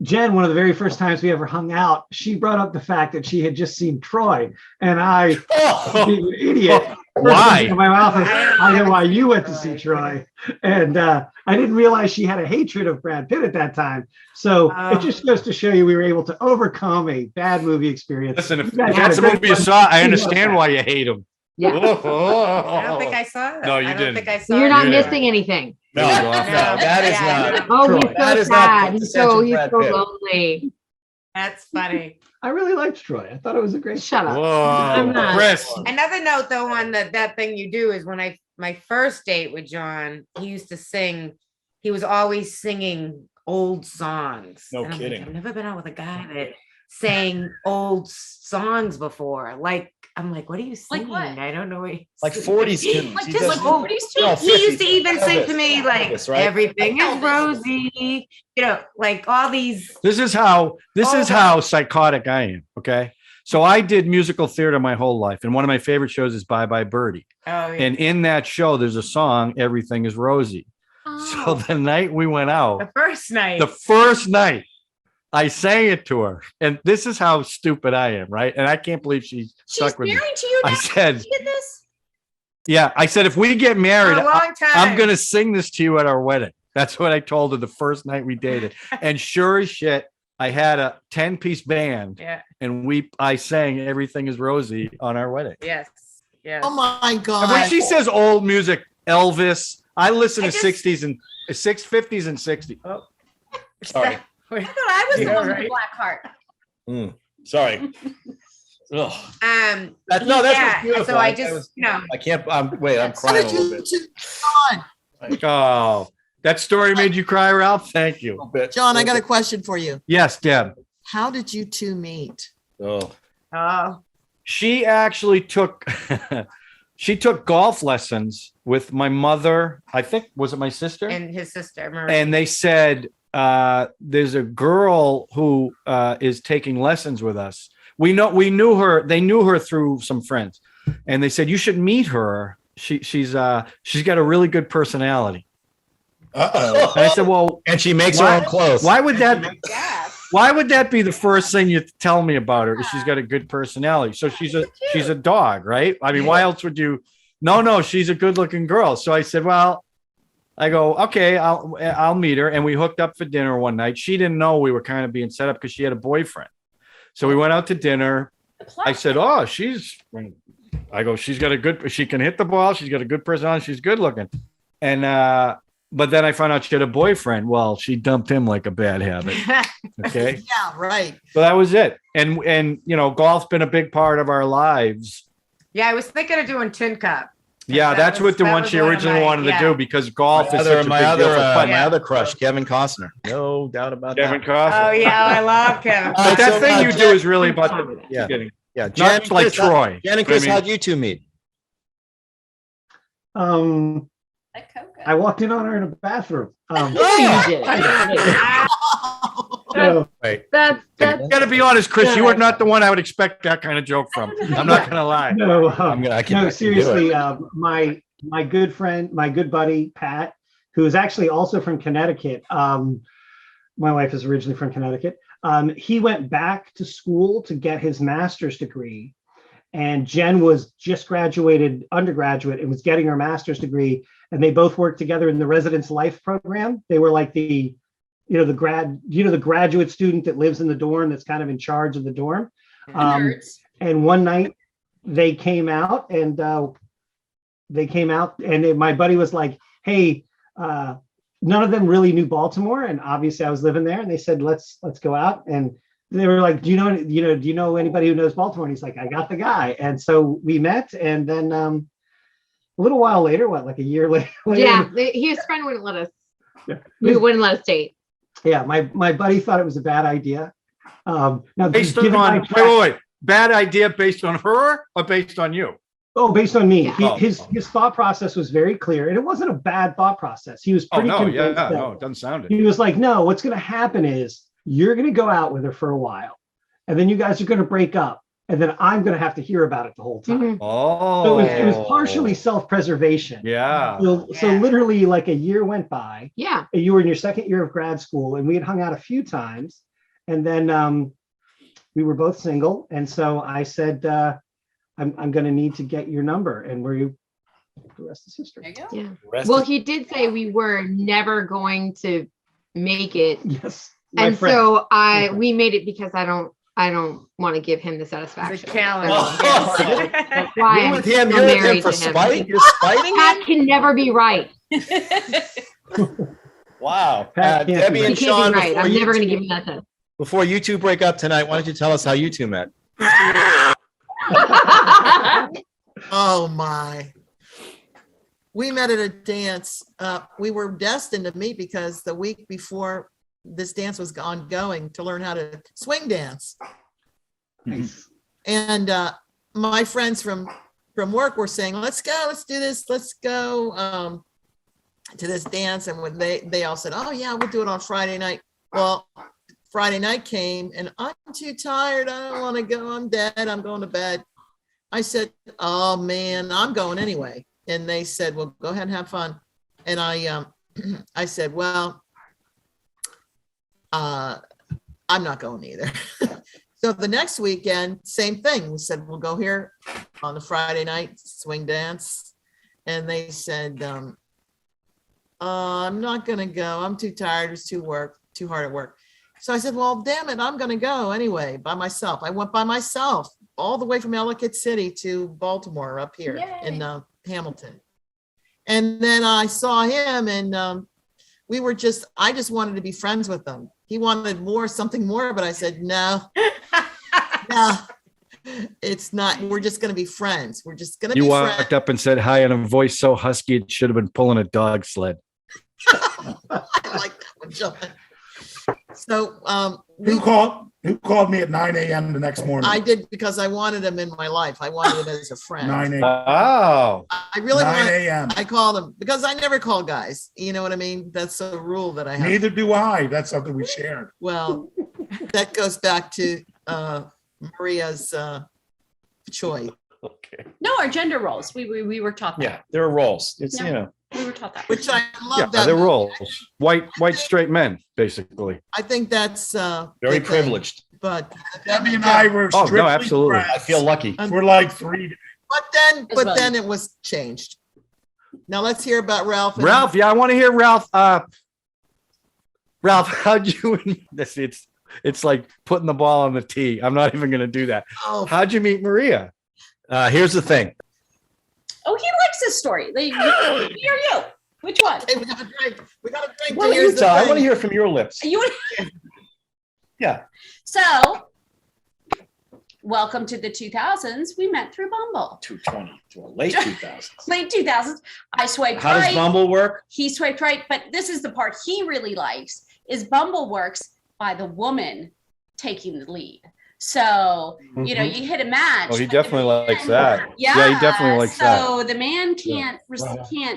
Jen, one of the very first times we ever hung out, she brought up the fact that she had just seen Troy, and I, Oh, being an idiot, Why? in my mouth, I know why you went to see Troy, and I didn't realize she had a hatred of Brad Pitt at that time. So it just goes to show you we were able to overcome a bad movie experience. Listen, if You guys had that's a the good movie you one. saw, I You know understand that. why you hate him. Yeah. I don't think I saw it. No, you I don't didn't. think I saw You're it. not Yeah. missing anything. no, There you no, go. that is Yeah, not. Oh, Troy. he's That so is not sad. He's so quintessential Brad Pitt. lonely. That's funny. I really liked Troy. I thought it was a great. Shut up. Whoa, not. Chris. Another note though on that thing you do is when my first date with John, he used to sing, he was always singing old songs. No And I'm kidding. I've never been out with a guy that sang old songs before. Like, I'm like, what are you Like singing? what? I don't know what you're Like singing. 40s tunes. Like He just does- like Oh, 40s too. No, He used to 50s. even sing to Elvis. me like Elvis, right? everything is Elvis. rosy, like all these. This is how psychotic I am. Okay. So I did musical theater my whole life. And one of my favorite shows is Bye Bye Birdie. Oh, yeah. And in that show, there's a song, Everything is Rosy. So Oh. the night we went out, The first night. the first night, I sang it to her. And this is how stupid I am, right? And I can't believe she She's stuck with me. married to you now? I said, She did this? yeah, I said, if we get For married, a long time. I'm going to sing this to you at our wedding. That's what I told her the first night we dated. And sure as shit, I had a 10-piece band Yeah. and I sang Everything is Rosy on our wedding. Yes. Yes. Oh my And God. when she says old music, Elvis, I listen I to just- 60s and 50s and 60s. Oh, sorry. I thought I was the Yeah, one with right. the black heart. Sorry. Ugh. Um. That- no, that's yeah, beautiful. So I That just, was- you know, I can't. Wait, I'm How crying a did little you bit. two, Oh, that story made you cry, Ralph? Thank you. John, I got a question for you. Yes, Deb. How did you two meet? Oh, oh, She actually took golf lessons with my mother. I think, was it my sister? and his sister. Marie. And they said, there's a girl who is taking lessons with us. We knew her. They knew her through some friends, and they said you should meet her. She's got a really good personality. uh-oh. And I said, well, And she makes her Why- own clothes. why would that? Yeah. Why would that be the first thing you tell me about her? Is she's got a good personality. So she's a dog, right? I mean, why else would you? No, she's a good looking girl. So I said, well, I go, okay, I'll meet her. And we hooked up for dinner one night. She didn't know we were kind of being set up because she had a boyfriend. So we went out to dinner. I said, oh, she's can hit the ball. She's got a good personality. She's good looking. And, but then I found out she had a boyfriend. Well, she dumped him like a bad habit. Okay. Yeah, right. So that was it. And golf's been a big part of our lives. yeah, I was thinking of doing Tin Cup. Yeah, that's what the one she originally wanted to do because golf is such a big deal for fun. my other crush, Kevin Costner. No doubt about Kevin that. Costner. Oh yeah, I love Kevin. All But right, that so, thing you Jen- do is really about the Yeah. beginning. Yeah, Not like Troy. Jen and Chris, I mean- how'd you two meet? Like Coca. I walked in on her in a bathroom. You did. So, Right. That's Gotta be honest, Chris, you are not the one I would expect that kind of joke from. I'm not gonna lie. no, I can no, do it. seriously. My good friend, my good buddy Pat, who is actually also from Connecticut. My wife is originally from Connecticut. He went back to school to get his master's degree, and Jen was just graduated undergraduate and was getting her master's degree, and they both worked together in the residence life program. They were like the graduate student that lives in the dorm that's kind of in charge of the dorm. Nerds. And one night they came out and my buddy was like, hey, none of them really knew Baltimore, and obviously I was living there, and they said, let's go out. And they were like, do you know anybody who knows Baltimore? And he's like, I got the guy. And so we met, and then a little while later, like a year later. Yeah, his friend wouldn't let us. We wouldn't let us date. Yeah, my buddy thought it was a bad idea. Now, Based given on, my wait. Bad idea based on her or based on you? Oh, based on me. Yeah. His thought process was very clear, and it wasn't a bad thought process. He was pretty convinced that it doesn't sound it. he was like, no, what's going to happen is you're going to go out with her for a while, and then you guys are going to break up, and then I'm going to have to hear about it the whole time. Mhm. Oh, So it was partially self-preservation. Yeah. So literally like a year went by. Yeah. You were in your second year of grad school, and we had hung out a few times, and then we were both single. And so I said, I'm going to need to get your number, and the rest is history. There you go. Yeah. Well, he did say we were never going to make it. Yes. And friend. so friend. we made it because I don't want to give him the satisfaction. The calendar. So that's why You're I'm with him. still You're with him married for to him. spite. You're spiting That him. can never be right. Wow. Pat can't be Debbie right. and He Sean, can't be right. before I'm you never going to two- give him that sense. before you two break up tonight, why don't you tell us how you two met? Oh my. We met at a dance. We were destined to meet because the week before this dance was ongoing to learn how to swing dance. Nice. And my friends from work were saying, let's go, let's do this, let's go to this dance. And when they all said, oh yeah, we'll do it on Friday night. Well, Friday night came and I'm too tired. I don't want to go. I'm dead. I'm going to bed. I said, oh man, I'm going anyway. And they said, well, go ahead and have fun. And I said, well, I'm not going either. So the next weekend, same thing. We said, we'll go here on the Friday night swing dance. And they said, I'm not going to go. I'm too tired. It's too hard at work. So I said, well, damn it, I'm going to go anyway by myself. I went by myself all the way from Ellicott City to Baltimore up here in Hamilton. And then I saw him and I just wanted to be friends with him. He wanted something more, but I said, no, it's not. We're just going to be friends. We're just going to be You friends. walked up and said hi in a voice so husky it should have been pulling a dog sled. I like that one, John. So Who called me at 9 a.m. the next morning? I did because I wanted him in my life. I wanted him as a friend. 9 a.m. Oh, I really 9 wanted. a.m. I called him because I never call guys. You know what I mean? That's a rule that I have. Neither do I. That's something we shared. Well, that goes back to Maria's choice. Okay. No, our gender roles. We were taught that. Yeah, there are roles. It's, Yeah. We were taught that. Which I love yeah, that. they're movie. roles. White straight men, basically. I think that's very the thing. privileged. But Debbie and I were Oh, no, strictly absolutely. friends. I feel lucky. We're like three. As well. then it was changed. Now let's hear about Ralph. and- Ralph, yeah, I want to hear Ralph. Ralph, how'd you? It's like putting the ball on the tee. I'm not even going to do that. Oh, How'd you meet Maria? Here's the thing. Oh, he likes this story. Me or you? Which one? hey, we got a drink. We got a drink. Why to don't you here's the tell? I thing. want to hear from your lips. You. Yeah. So, welcome to the 2000s. We met through Bumble. 220 to a late 2000s. Late 2000s. I swiped How does right. Bumble work? He swiped right, but this is the part he really likes. Is Bumble works by the woman taking the lead. So, you know, you hit a match. Oh, he but the definitely likes man- that. Yeah, he definitely likes that. So the man can't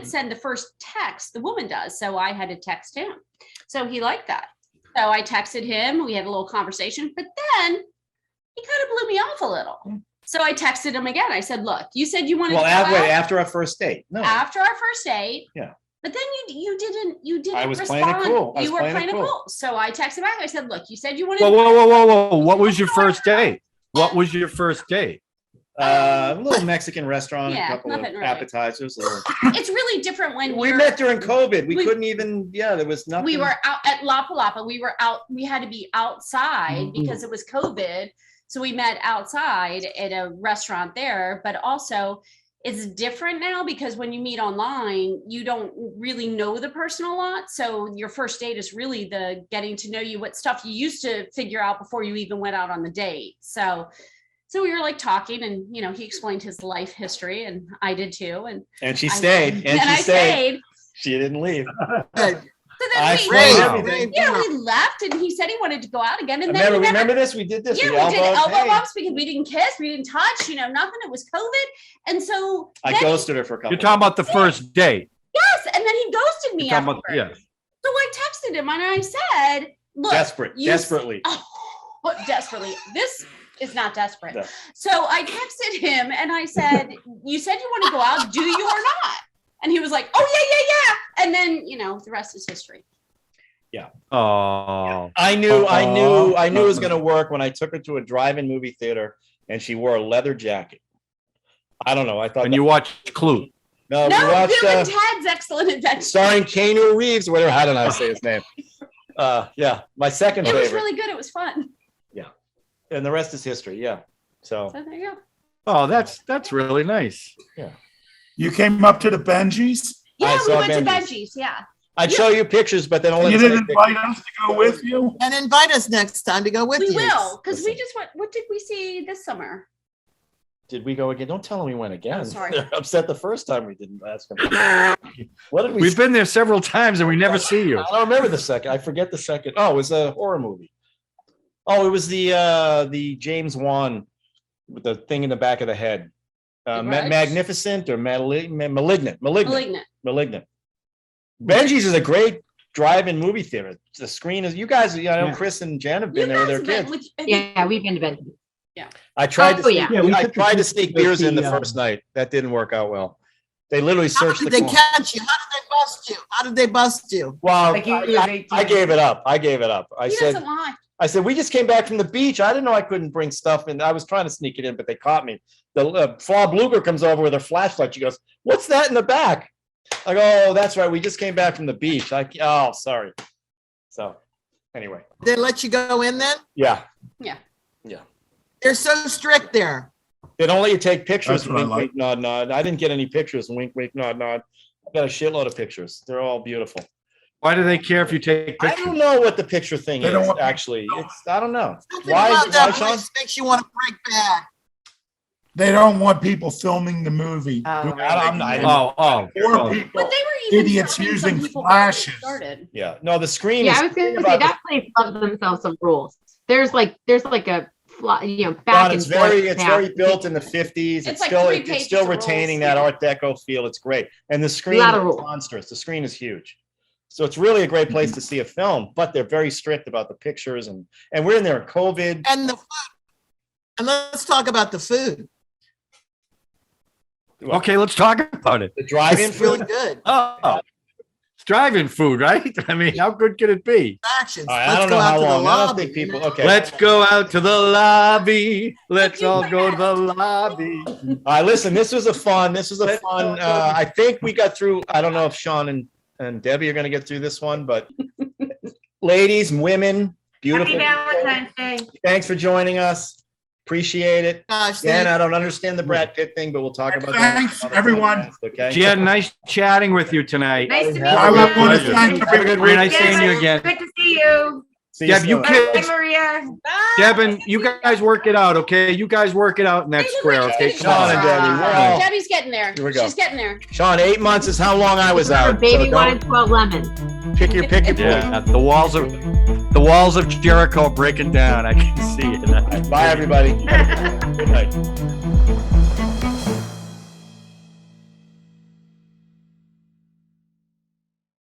send the first text. The woman does. So I had to text him. So he liked that. So I texted him. We had a little conversation, but then he kind of blew me off a little. So I texted him again. I said, "Look, you said you wanted Well, to go out after our first date. No. after our first date." Yeah. But then you didn't I was respond. playing it cool. You were playing it cool. So I texted back. I said, "Look, you said you wanted." Whoa! What was your first date? What was your first date? A little Mexican restaurant, Yeah, a couple of nothing really. appetizers. A little. It's really different when We you're- met during COVID. We we- couldn't even. Yeah, there was nothing. we were out at La Palapa. We were out. We had to be outside Mm-hmm. because it was COVID. So we met outside at a restaurant there. But also, it's different now because when you meet online, you don't really know the person a lot. So your first date is really the getting to know you, what stuff you used to figure out before you even went out on the date. So we were like talking, and he explained his life history, and I did too. And she stayed. And I she stayed. She didn't leave. Good. So then I we, explained Wow. everything. we left, and he said he wanted to go out again. And then he never, Remember this? We did this. yeah, we did elbow hey. bumps because we didn't kiss, we didn't touch, nothing. It was COVID, and so I then, ghosted her for a couple. You're talking about the first date. yes, and then he ghosted me You're talking afterwards. about, yeah. So I texted him and I said, "Look, Desperately. Oh, desperately. This is not desperate." No. So I texted him and I said, "You said you want to go out, do you or not?" And he was like, "Oh yeah." And then the rest is history. Oh, I knew it was gonna work when I took her to a drive-in movie theater and she wore a leather jacket. I don't know. I thought. and you watched Clue. No, No, we watched Bill and Ted's Excellent Adventure. starring Keanu Reeves. Whatever. How did I say his name? Yeah, my second It was favorite. really good. It was fun. And the rest is history. Yeah. So So there you go. Oh, that's really nice. You came up to the Benjis? Yeah, we saw went to Benji's. Benji's. Yeah. I'd show you pictures, but then only You the didn't same invite us to go with you? And invite us next time to go with We you. will, because we just went. What did we see this summer? Did we go again? Don't tell them we went again. Oh, sorry. They're upset the first time we didn't ask them. What did we? We've been there several times and we never see you. I don't remember the second. I forget the second. Oh, it was a horror movie. Oh, it was the James Wan with the thing in the back of the head. The Grudge? Magnificent or malignant. Malignant. Benji's is a great drive-in movie theater. The screen is. You guys, I know Yeah. Chris and Jen have You been there with their guys have been kids. with- Yeah, we've been to Benton. I tried Oh, to. yeah. Sneak, Yeah, we I took the tried to kids sneak to beers in the see, first night. That didn't work out well. They literally How searched did the they corner. catch you? How did they bust you? How did they bust you? Well, Like you was I 18. gave it up. I He doesn't lie. I said, we just came back from the beach. I didn't know I couldn't bring stuff in. I was trying to sneak it in, but they caught me. The Flaw Bluger comes over with her flashlight. She goes, "What's that in the back?" I go, "Oh, that's right. We just came back from the beach." Oh, sorry. So anyway, They let you go in then? yeah. They're so strict there. They don't let you take pictures. That's what I Wink, like. wink, nod, nod. I didn't get any pictures. Wink, wink, nod, nod. I got a shitload of pictures. They're all beautiful. Why do they care if you take I pictures? don't know what the picture thing They don't is, want- actually. I don't know. Something Why about is that why, Sean? place makes you want to break bad. They don't want people filming the movie. Oh, Who- I- Oh, Or people, But they were even Idiots filming using some people before they flashes. started. Yeah. No, the screen Yeah, is. I was going to about say the- that place loves themselves some rules. There's like a back Ron, and it's forth very path. built in the 50s. It's It's like still 3 it's pages still of rules, retaining that yeah. Art Deco feel. It's great. And the screen Lot of is rules. monstrous. The screen is huge. So it's really a great place to see a film, but they're very strict about the pictures and we're in there in COVID. And the food. And let's talk about the food. okay, let's talk about it. The drive-in It's really food. good. Oh, it's drive-in food, right? I mean, how good could it be? Actions. All right, I Let's don't go know out how to the long. I don't lobby. think people. Okay. Let's go out to the lobby. Let's all go to the lobby. All right, listen, this was a fun, I think we got through, I don't know if Sean and Debbie are gonna get through this one, but ladies and women, beautiful. Happy Valentine's Day. Thanks for joining us. Appreciate it. Gosh, Dan, thank- I don't understand the Brad Pitt thing, but we'll talk about that. Thanks, everyone. Okay. Jen, nice chatting with you tonight. Nice to meet you. Have I a good want to pleasure. thank Have a good everyone. Very nice seeing you Yes, again. Good to see you. See Deb, you soon. kids, Bye, Maria. Devin, you guys work it out, okay? You guys work it out in that square, okay? Come Sean and on. Debbie, we're all, Debbie's getting there. Here we go. She's getting there. Sean, 8 months is how long I was Her out. baby so wanted don't 12 lemons. pick your poison. Yeah, the walls of Jericho breaking down. I can see it. Bye, everybody. Good night.